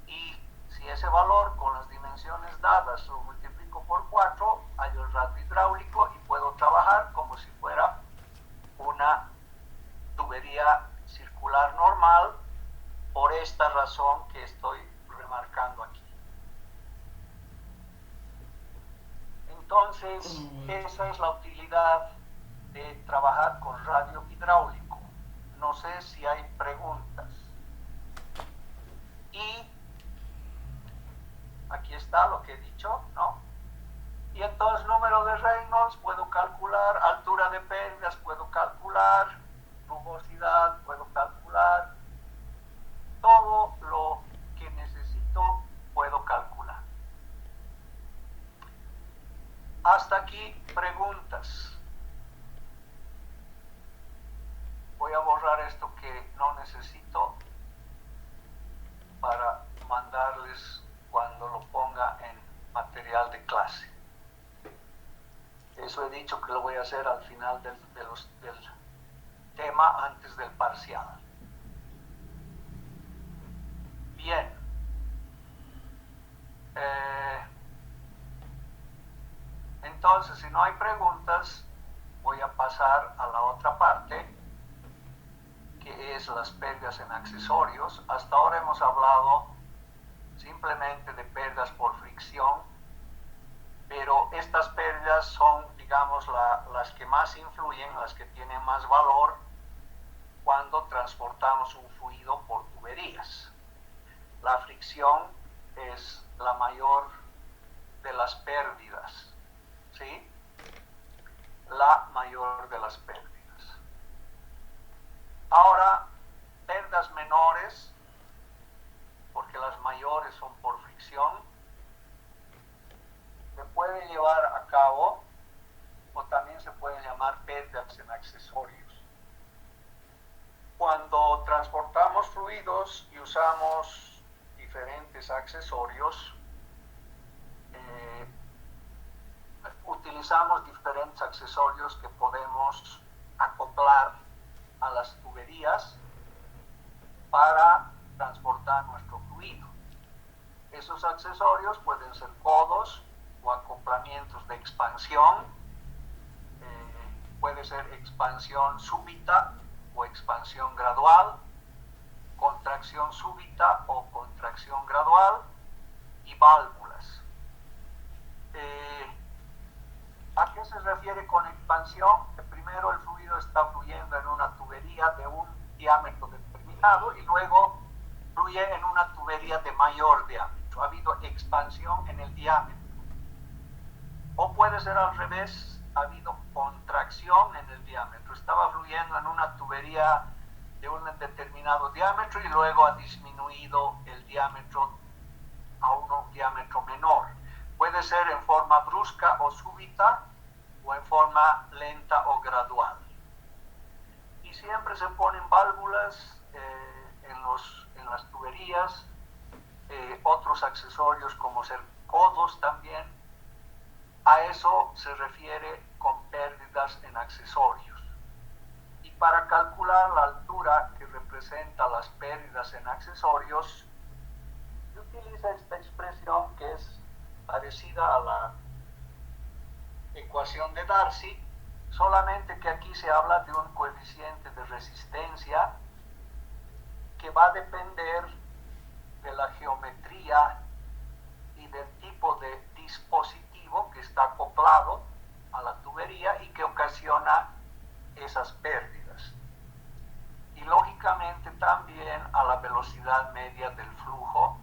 Speaker 1: Y si ese valor con las dimensiones dadas lo multiplico por 4, hallo el radio hidráulico y puedo trabajar como si fuera una tubería circular normal, por esta razón que estoy remarcando aquí. Entonces, esa es la utilidad de trabajar con radio hidráulico. No sé si hay preguntas. Y aquí está lo que he dicho, ¿no? Y entonces número de Reynolds puedo calcular, altura de pérdidas puedo calcular, rugosidad puedo calcular, todo lo que necesito puedo calcular. Hasta aquí preguntas. Voy a borrar esto que no necesito para mandarles cuando lo ponga en material de clase. Eso he dicho que lo voy a hacer al final del tema, antes del parcial. Bien. Entonces, si no hay preguntas, voy a pasar a la otra parte, que es las pérdidas en accesorios. Hasta ahora hemos hablado simplemente de pérdidas por fricción, pero estas pérdidas son, digamos, las que más influyen, las que tienen más valor cuando transportamos un fluido por tuberías. La fricción es la mayor de las pérdidas, ¿sí? La mayor de las pérdidas. Ahora, pérdidas menores, porque las mayores son por fricción, se puede llevar a cabo, o también se pueden llamar pérdidas en accesorios. Cuando transportamos fluidos y usamos diferentes accesorios, utilizamos diferentes accesorios que podemos acoplar a las tuberías para transportar nuestro fluido. Esos accesorios pueden ser codos o acoplamientos de expansión, puede ser expansión súbita o expansión gradual, contracción súbita o contracción gradual, y válvulas. ¿A qué se refiere con expansión? Que primero el fluido está fluyendo en una tubería de un diámetro determinado y luego fluye en una tubería de mayor diámetro. Ha habido expansión en el diámetro. O puede ser al revés, ha habido contracción en el diámetro. Estaba fluyendo en una tubería de un determinado diámetro y luego ha disminuido el diámetro a un diámetro menor. Puede ser en forma brusca o súbita o en forma lenta o gradual. Y siempre se ponen válvulas en las tuberías otros accesorios como ser codos también. A eso se refiere con pérdidas en accesorios. Y para calcular la altura que representa las pérdidas en accesorios, se utiliza esta expresión que es parecida a la ecuación de Darcy, solamente que aquí se habla de un coeficiente de resistencia que va a depender de la geometría y del tipo de dispositivo que está acoplado a la tubería y que ocasiona esas pérdidas. Y lógicamente también a la velocidad media del flujo,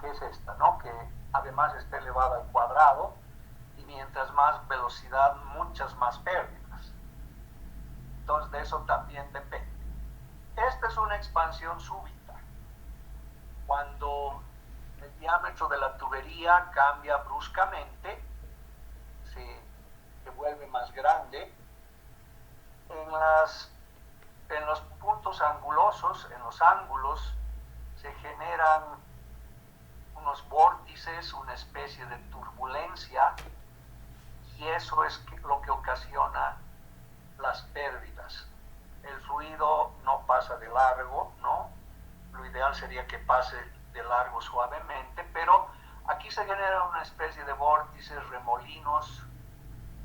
Speaker 1: que es esta, ¿no? Que además está elevada al cuadrado, y mientras más velocidad, muchas más pérdidas. Entonces de eso también depende. Esta es una expansión súbita. Cuando el diámetro de la tubería cambia bruscamente, se vuelve más grande. En los puntos angulosos, en los ángulos, se generan unos vórtices, una especie de turbulencia, y eso es lo que ocasiona las pérdidas. El fluido no pasa de largo, ¿no? Lo ideal sería que pase de largo suavemente, pero aquí se genera una especie de vórtices, remolinos,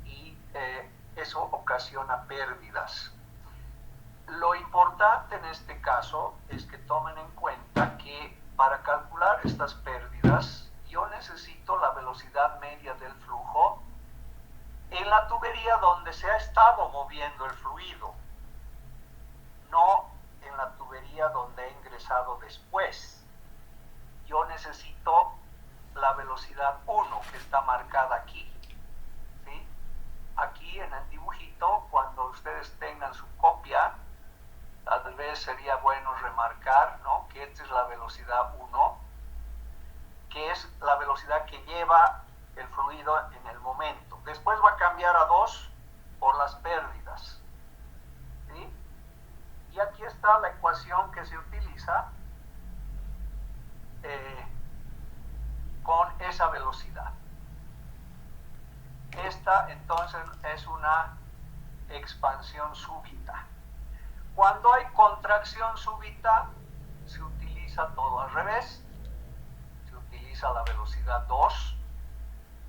Speaker 1: y eso ocasiona pérdidas. Lo importante en este caso es que tomen en cuenta que para calcular estas pérdidas yo necesito la velocidad media del flujo en la tubería donde se ha estado moviendo el fluido, no en la tubería donde ha ingresado después. Yo necesito la velocidad 1 que está marcada aquí, ¿sí? Aquí en el dibujito, cuando ustedes tengan su copia, tal vez sería bueno remarcar, ¿no?, que esta es la velocidad 1, que es la velocidad que lleva el fluido en el momento. Después va a cambiar a 2 por las pérdidas, ¿sí? Y aquí está la ecuación que se utiliza con esa velocidad. Esta entonces es una expansión súbita. Cuando hay contracción súbita, se utiliza todo al revés. Se utiliza la velocidad 2,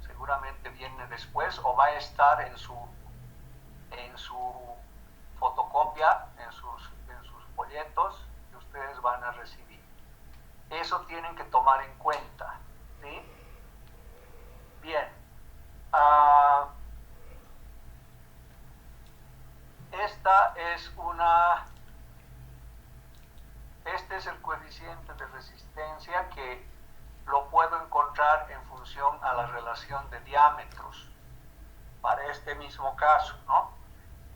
Speaker 1: seguramente viene después o va a estar en su fotocopia, en sus folletos que ustedes van a recibir. Eso tienen que tomar en cuenta, ¿sí? Bien. Este es el coeficiente de resistencia que lo puedo encontrar en función a la relación de diámetros para este mismo caso, ¿no?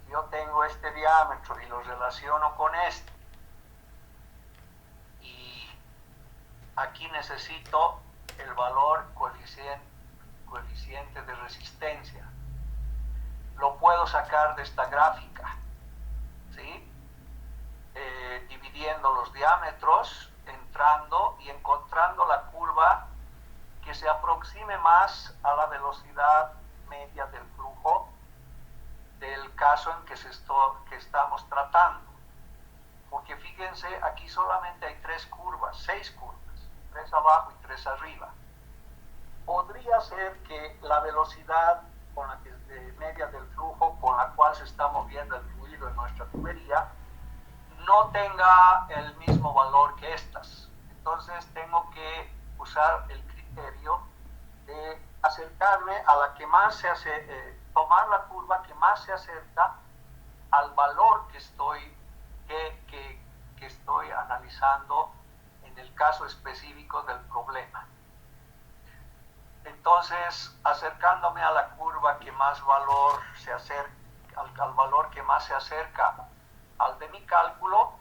Speaker 1: Yo tengo este diámetro y lo relaciono con este, y aquí necesito el valor coeficiente de resistencia. Lo puedo sacar de esta gráfica, ¿sí? Dividiendo los diámetros, entrando y encontrando la curva que se aproxime más a la velocidad media del flujo del caso en que estamos tratando. Porque fíjense, aquí solamente hay 6 curvas, 3 abajo y 3 arriba. Podría ser que la velocidad media del flujo con la cual se está moviendo el fluido en nuestra tubería no tenga el mismo valor que estas. Entonces tengo que usar el criterio de acercarme a la que más se hace, tomar la curva que más se acerca al valor que estoy analizando en el caso específico del problema. Entonces, acercándome a la curva que más valor se acerca, al valor que más se acerca al de mi cálculo,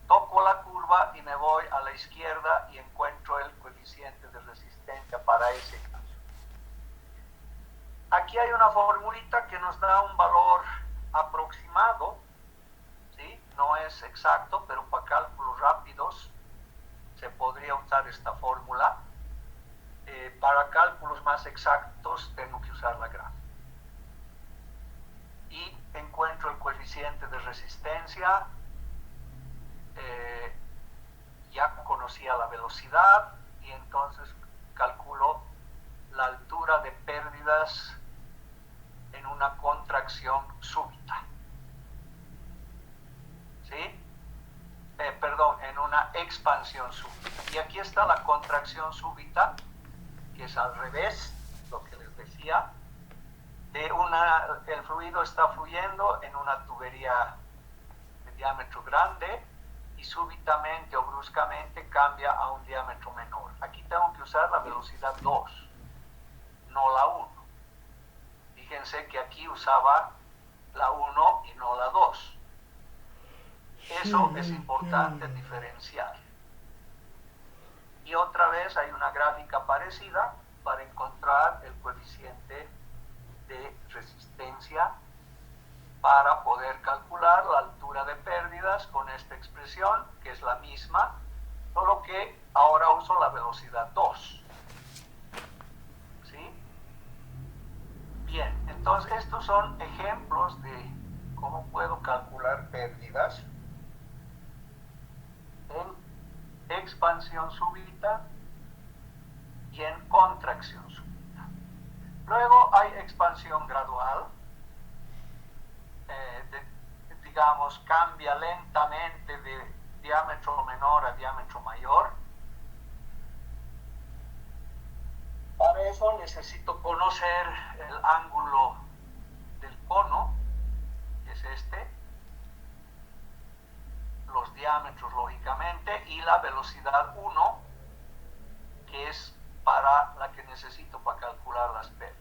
Speaker 1: toco la curva y me voy a la izquierda y encuentro el coeficiente de resistencia para ese caso. Aquí hay una formulita que nos da un valor aproximado, ¿sí? No es exacto, pero para cálculos rápidos usar esta fórmula. Para cálculos más exactos tengo que usar la gráfica. Y encuentro el coeficiente de resistencia, ya conocía la velocidad y entonces calculo la altura de pérdidas en una contracción súbita. ¿Sí? Perdón, en una expansión súbita. Y aquí está la contracción súbita, que es al revés, lo que les decía. El fluido está fluyendo en una tubería de diámetro grande y súbitamente o bruscamente cambia a un diámetro menor. Aquí tengo que usar la velocidad 2, no la 1. Fíjense que aquí usaba la 1 y no la 2. Eso es importante diferenciar. Y otra vez hay una gráfica parecida para encontrar el coeficiente de resistencia para poder calcular la altura de pérdidas con esta expresión, que es la misma, solo que ahora uso la velocidad 2. ¿Sí? Bien, entonces estos son ejemplos de cómo puedo calcular pérdidas en expansión súbita y en contracción súbita. Luego hay expansión gradual, digamos, cambia lentamente de diámetro menor a diámetro mayor. Para eso necesito conocer el ángulo del cono, que es este, los diámetros lógicamente, y la velocidad 1, que es para la que necesito para calcular las pérdidas.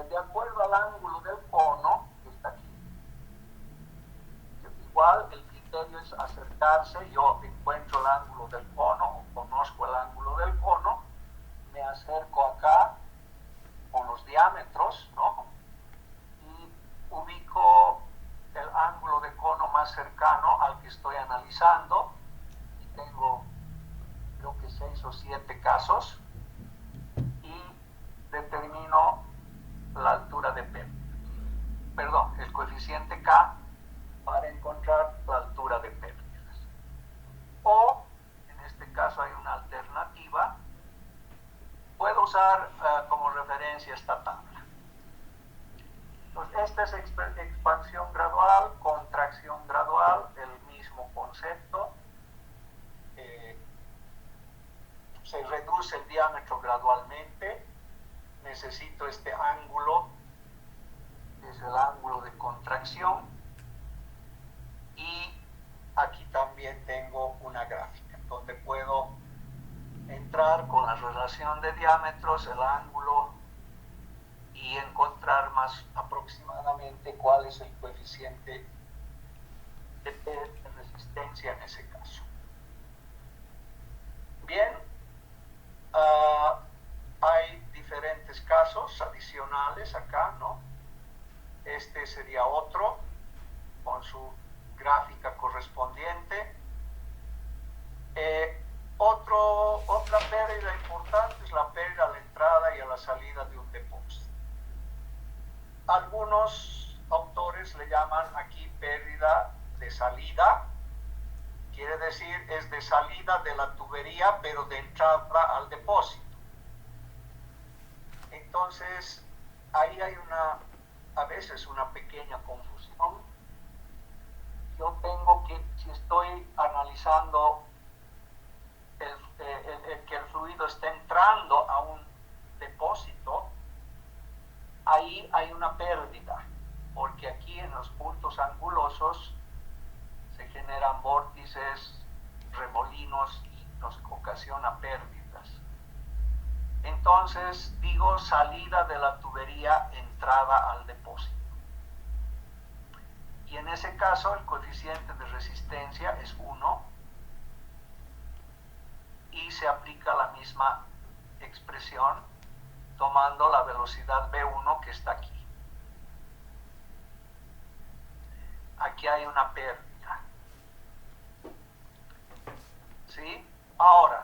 Speaker 1: De acuerdo al ángulo del cono, que está aquí, igual el criterio es acercarse. Yo encuentro el ángulo del cono, o conozco el ángulo del cono, me acerco acá con los diámetros, ¿no? Y ubico el ángulo de cono más cercano al que estoy analizando, y tengo creo que 6 o 7 casos, y determino la altura de pérdidas, el coeficiente K, para encontrar la altura de pérdidas. O, en este caso hay una alternativa, puedo usar como referencia esta tabla. Entonces, esta es expansión gradual, contracción gradual, el mismo concepto. Se reduce el diámetro gradualmente. Necesito este ángulo, que es el ángulo de contracción. Y aquí también tengo una gráfica donde puedo entrar con la relación de diámetros, el ángulo, y encontrar más aproximadamente cuál es el coeficiente de resistencia en ese caso. Bien, hay diferentes casos adicionales acá, ¿no? Este sería otro con su gráfica correspondiente. Otra pérdida importante es la pérdida a la entrada y a la salida de un depósito. Algunos autores le llaman aquí pérdida de salida, quiere decir es de salida de la tubería pero de entrada al depósito. Entonces ahí hay a veces una pequeña confusión. Yo tengo que, si estoy analizando que el fluido está entrando a un depósito, ahí hay una pérdida, porque aquí en los puntos angulosos se generan vórtices, remolinos, y nos ocasiona pérdidas. Entonces digo salida de la tubería, entrada al depósito. Y en ese caso el coeficiente de resistencia es 1 y se aplica la misma expresión tomando la velocidad V1 que está aquí. Aquí hay una pérdida. ¿Sí? Ahora,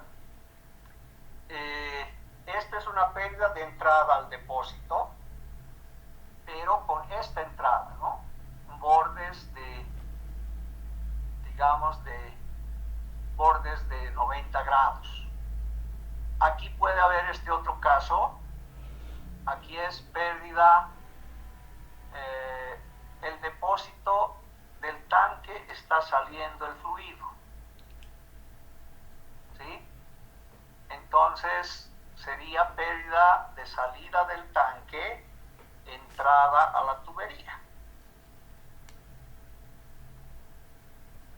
Speaker 1: 90 grados. Aquí puede haber este otro caso. Aquí es pérdida, el depósito del tanque está saliendo el fluido, ¿sí? Entonces sería pérdida de salida del tanque, entrada a la tubería.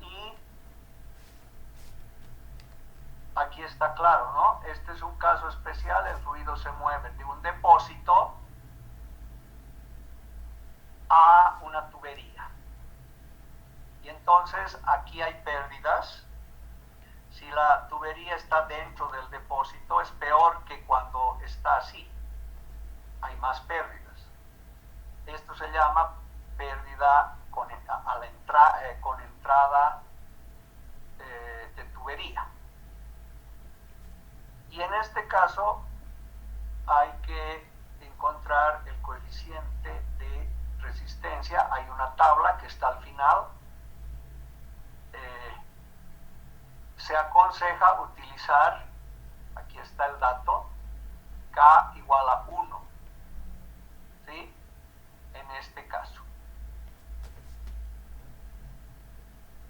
Speaker 1: Y aquí está claro, ¿no? Este es un caso especial, el fluido se mueve de un depósito a una tubería. Y entonces aquí hay pérdidas. Si la tubería está dentro del depósito, es peor que cuando está así. Hay más pérdidas. Esto se llama pérdida con entrada de tubería. Y en este caso hay que encontrar el coeficiente de resistencia. Hay una tabla que está al final. Se aconseja utilizar, aquí está el dato, K igual a 1, ¿sí? En este caso.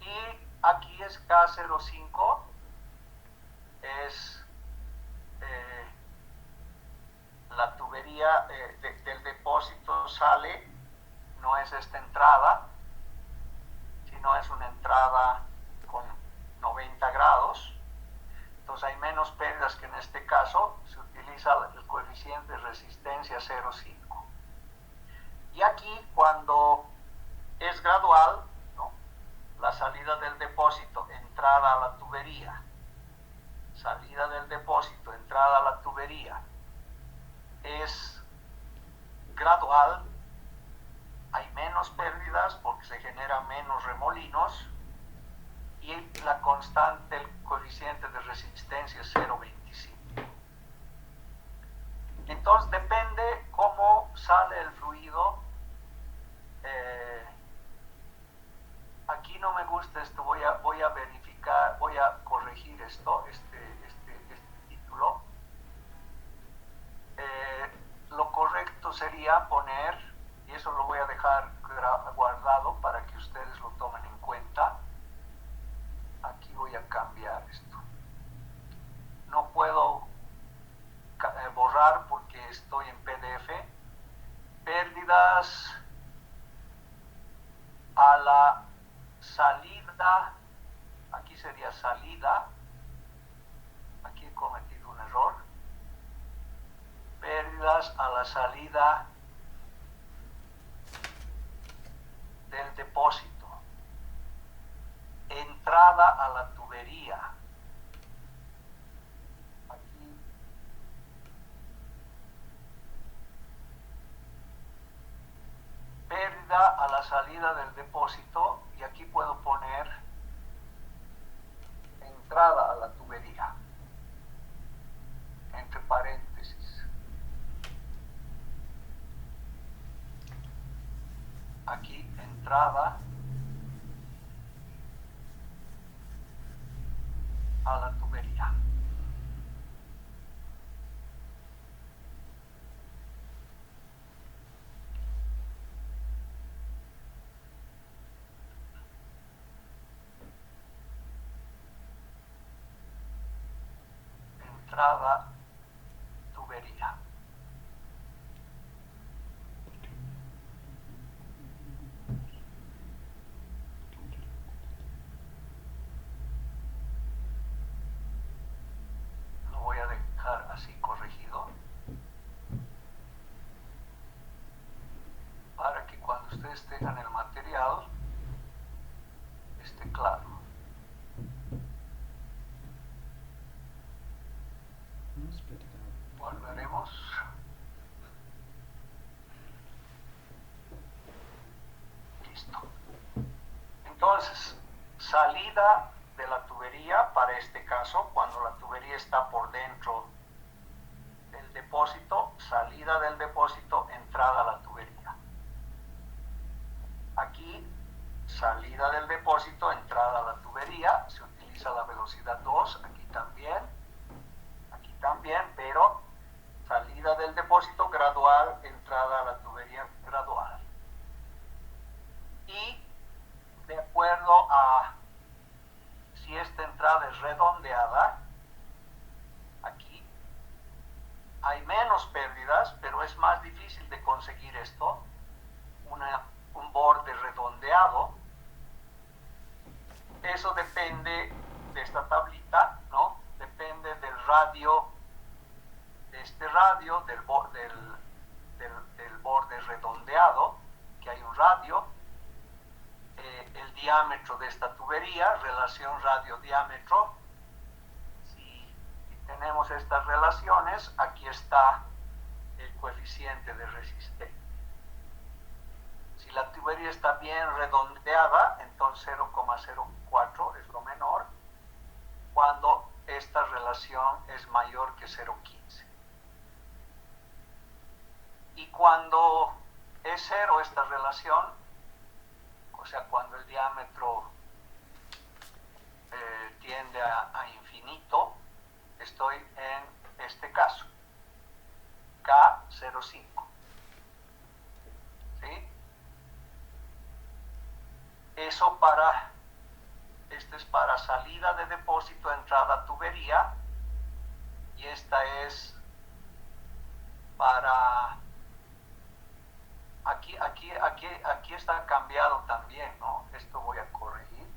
Speaker 1: Y aquí es K05, es la tubería del depósito sale, no es esta entrada, sino es una entrada con 90 grados. Entonces hay menos pérdidas que en este caso. Se utiliza el coeficiente de resistencia 0,5. Y aquí, cuando es gradual, ¿no?, la salida del depósito, entrada a la tubería, salida del depósito, entrada a la tubería, es gradual, hay menos pérdidas porque se generan menos remolinos, y la constante, el coeficiente de resistencia es 0,25. Entonces depende cómo sale el fluido. Aquí no me gusta esto, voy a verificar, voy a corregir esto, este título. Lo correcto sería poner, y eso lo voy a dejar guardado para que ustedes lo tomen en cuenta. Aquí voy a cambiar esto. No puedo borrar porque estoy en PDF. Pérdidas a la salida, aquí sería salida, aquí he cometido un error. Pérdidas a la salida del depósito, entrada a la tubería. Aquí pérdida a la salida del depósito, y aquí puedo poner entrada a la tubería entre paréntesis. Aquí entrada a la tubería. Entrada tubería. Lo voy a dejar así corregido para que cuando ustedes tengan el material esté claro.
Speaker 2: No, espera.
Speaker 1: Guardaremos. Listo. Entonces, salida de la tubería, para este caso, cuando la tubería está por dentro del depósito, salida del depósito, entrada a la tubería. Aquí, salida del depósito, entrada a la tubería, se utiliza la velocidad velocidad 2, aquí también, pero salida del depósito gradual, entrada a la tubería gradual. Y de acuerdo a si esta entrada es redondeada, aquí hay menos pérdidas, pero es más difícil de conseguir esto, un borde redondeado. Eso depende de esta tablita, ¿no? Depende del radio, de este radio, del borde redondeado, que hay un radio, el diámetro de esta tubería, relación radio-diámetro. Si tenemos estas relaciones, aquí está el coeficiente de resistencia. Si la tubería está bien redondeada, entonces 0,04 es lo menor, cuando esta relación es mayor que 0,15. Y cuando es cero esta relación, o sea, cuando el diámetro tiende a infinito, estoy en este caso, K05. ¿Sí? Eso este es para salida de depósito, entrada a tubería, y esta es para... Aquí está cambiado también, ¿no? Esto voy a corregir.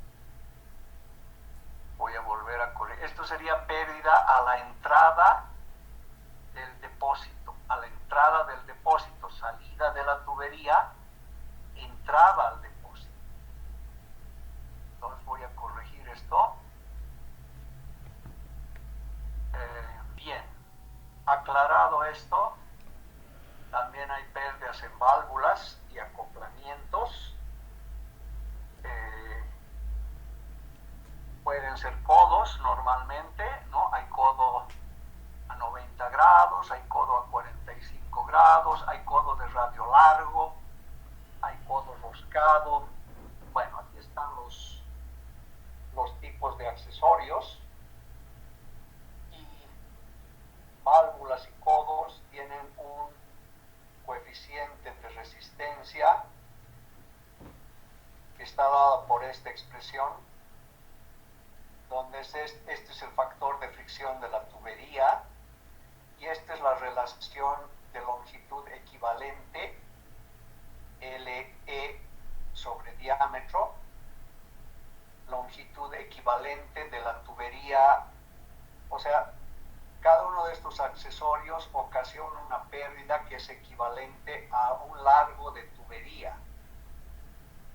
Speaker 1: Voy a volver a corregir. Esto sería pérdida a la entrada del depósito. A la entrada del depósito, salida de la tubería, entrada al depósito. Entonces voy a corregir esto. Bien. Aclarado esto, también hay pérdidas en válvulas y acoplamientos. Pueden ser codos normalmente, ¿no? Hay codo a 90 grados, hay codo a 45 grados, hay codo de radio largo, hay codo roscado. Bueno, aquí están los tipos de accesorios. Y válvulas y codos tienen un coeficiente de resistencia que está dado por esta expresión, donde este es el factor de fricción de la tubería y esta es la relación de longitud equivalente, LE sobre diámetro, longitud equivalente de la tubería. O sea, cada uno de estos accesorios ocasiona una pérdida que es equivalente a un largo de tubería.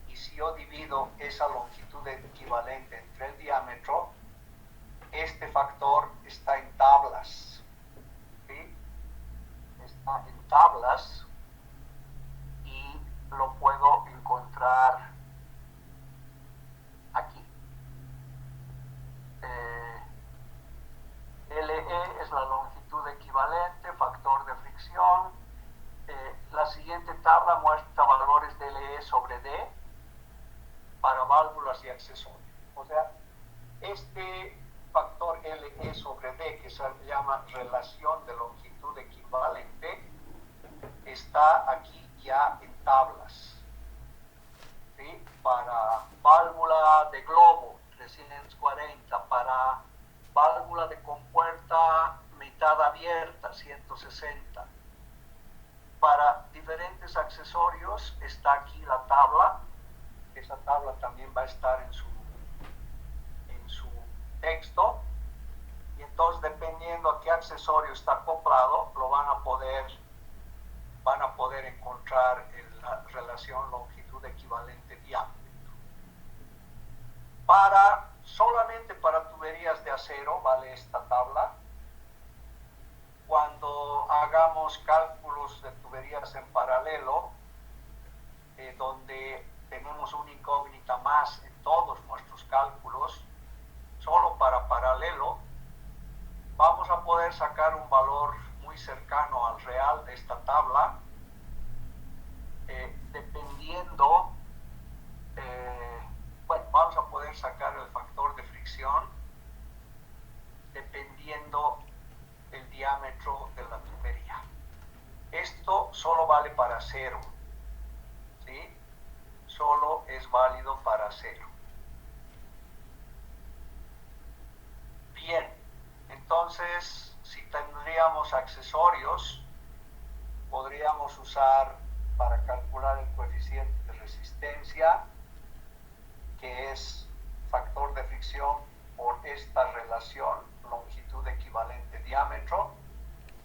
Speaker 1: Y si yo divido esa longitud equivalente entre el diámetro, este factor está en tablas. ¿Sí? Está en tablas y lo puedo encontrar aquí. LE es la longitud equivalente, factor de fricción. La siguiente tabla muestra valores de LE sobre D para válvulas y accesorios. O sea, este factor LE sobre D, que se llama relación de longitud equivalente, está aquí ya en tablas. ¿Sí? Para válvula de globo, 340, para válvula de compuerta mitad abierta, 160. Para diferentes accesorios está aquí la tabla. Esa tabla también va a estar en su texto, y entonces dependiendo a qué accesorio está acoplado, lo van a poder encontrar en la relación longitud equivalente diámetro. Solamente para tuberías de acero vale esta tabla. Cuando hagamos cálculos de tuberías en paralelo, donde tenemos una incógnita más en todos nuestros cálculos, solo para paralelo, vamos a poder sacar un valor muy cercano al real de esta tabla, dependiendo, bueno, vamos a poder sacar el factor de fricción acero, ¿sí? Solo es válido para acero. Bien, entonces si tendríamos accesorios, podríamos usar para calcular el coeficiente de resistencia, que es factor de fricción por esta relación, longitud equivalente diámetro.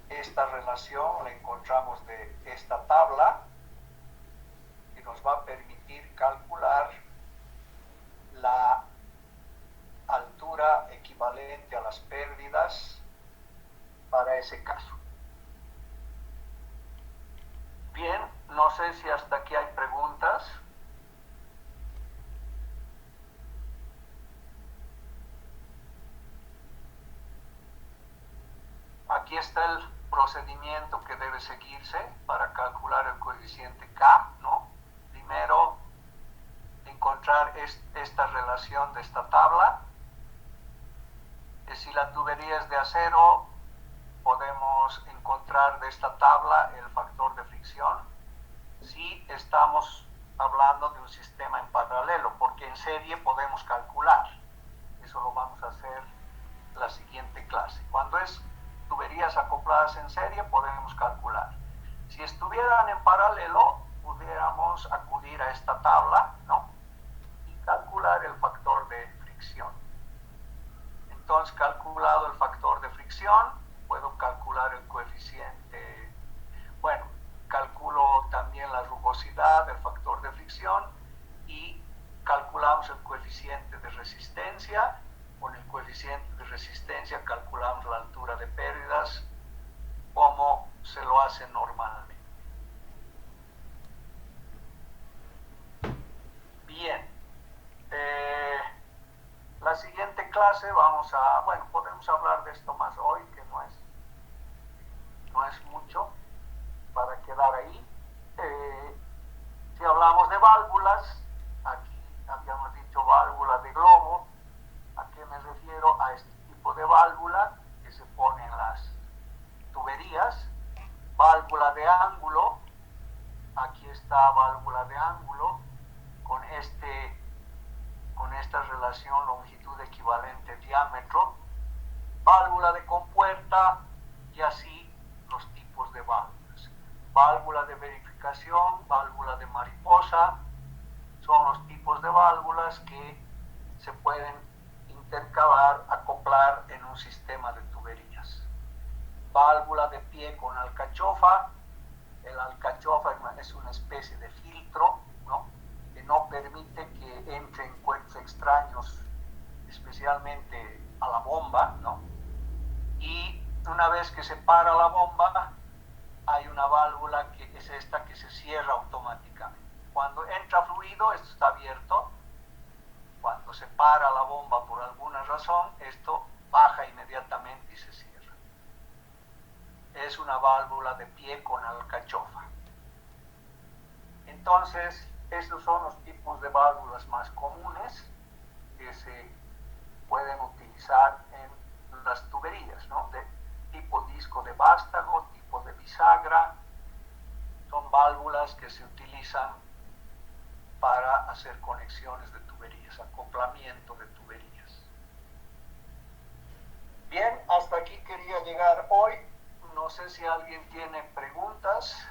Speaker 1: Esta relación la encontramos de esta tabla y nos va a permitir calcular la altura equivalente a las pérdidas para ese caso. Bien, no sé si hasta aquí hay preguntas. Aquí está el procedimiento que debe seguirse para calcular el coeficiente K, ¿no? Primero, encontrar esta relación de esta tabla. Si la tubería es de acero, podemos encontrar de esta tabla el factor de fricción. Si estamos hablando de un sistema en paralelo, porque en serie podemos calcular. Eso lo vamos a hacer en la siguiente clase. Cuando es tuberías acopladas en serie, podemos calcular. Si estuvieran en paralelo, pudiéramos acudir a esta tabla, ¿no? Y calcular el factor de fricción. Entonces, calculado el factor de fricción, puedo calcular el coeficiente. Bueno, calculo también la rugosidad del factor de fricción y calculamos el coeficiente de resistencia. Con el coeficiente de resistencia calculamos la altura de pérdidas como se lo hace normalmente. Bien, la siguiente clase vamos a, bueno, podemos hablar de esto más hoy, que no es mucho para quedar ahí. Si hablamos de válvulas, aquí habíamos dicho válvula de globo. ¿A qué me refiero? A este tipo de válvula que se pone en las tuberías. Válvula de ángulo, aquí está válvula de ángulo con esta relación longitud equivalente diámetro. Válvula de compuerta y así los tipos de válvulas. Válvula de verificación, válvula de mariposa, son los tipos de válvulas que se pueden intercalar, acoplar en un sistema de tuberías. Válvula de pie con alcachofa. El alcachofa es una especie de filtro, ¿no? Que no permite que entren cuerpos extraños, especialmente a la bomba, ¿no? Y una vez que se para la bomba, hay una válvula que es esta que se cierra automáticamente. Cuando entra fluido, esto está abierto. Cuando se para la bomba por alguna razón, esto baja inmediatamente y se cierra. Es una válvula de pie con alcachofa. Entonces, estos son los tipos de válvulas más comunes que se pueden utilizar en las tuberías, ¿no? De tipo disco de vástago, tipo de bisagra. Son válvulas que se utilizan para hacer conexiones de tuberías, acoplamiento de tuberías. Bien, hasta aquí quería llegar hoy. No sé si alguien tiene preguntas.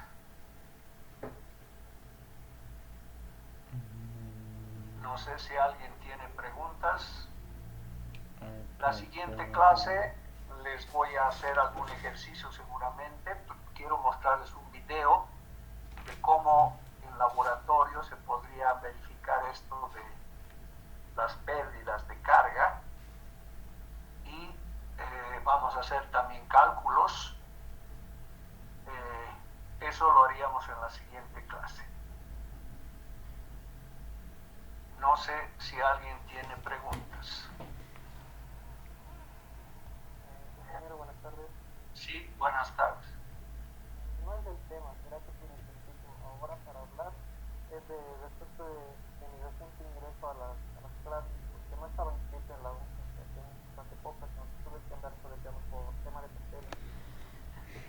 Speaker 1: No sé si alguien tiene preguntas. La siguiente clase les voy a hacer algún ejercicio seguramente. Quiero mostrarles un video de cómo en laboratorio se podría verificar esto de las pérdidas de carga. Y vamos a hacer también cálculos. Eso lo haríamos en la siguiente clase. No sé si alguien tiene preguntas.
Speaker 3: Ingeniero, buenas tardes.
Speaker 1: Sí, buenas tardes.
Speaker 3: No es del tema, gracias por el tiempo. Ahora para hablar es de respecto de mi reciente ingreso a las clases, porque no estaba inscrito en la universidad hace poco, no tuve que andar por el tema de papeles.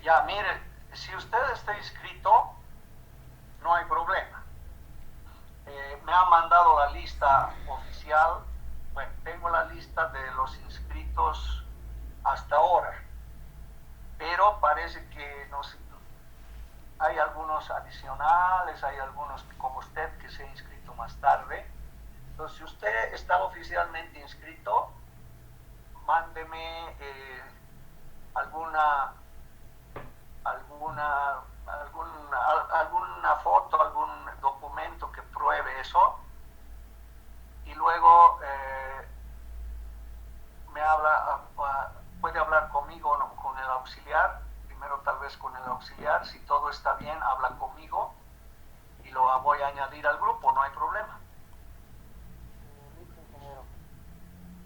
Speaker 1: Ya, mire, si usted está inscrito, no hay problema. Me han mandado la lista oficial. Bueno, tengo la lista de los inscritos hasta ahora, pero parece que hay algunos adicionales, hay algunos como usted que se ha inscrito más tarde. Entonces, si usted está oficialmente inscrito, mándeme alguna foto, algún documento que pruebe eso, y luego puede hablar conmigo, no, con el auxiliar, primero tal vez con el auxiliar, si todo está bien, habla conmigo y lo voy a añadir al grupo, no hay problema.
Speaker 3: Listo, ingeniero.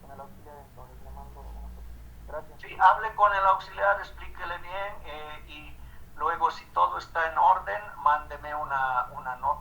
Speaker 3: Con el auxiliar entonces le mando una foto. Gracias.
Speaker 1: Sí, hable con el auxiliar, explíquele bien y luego si todo está en orden, mándeme una nota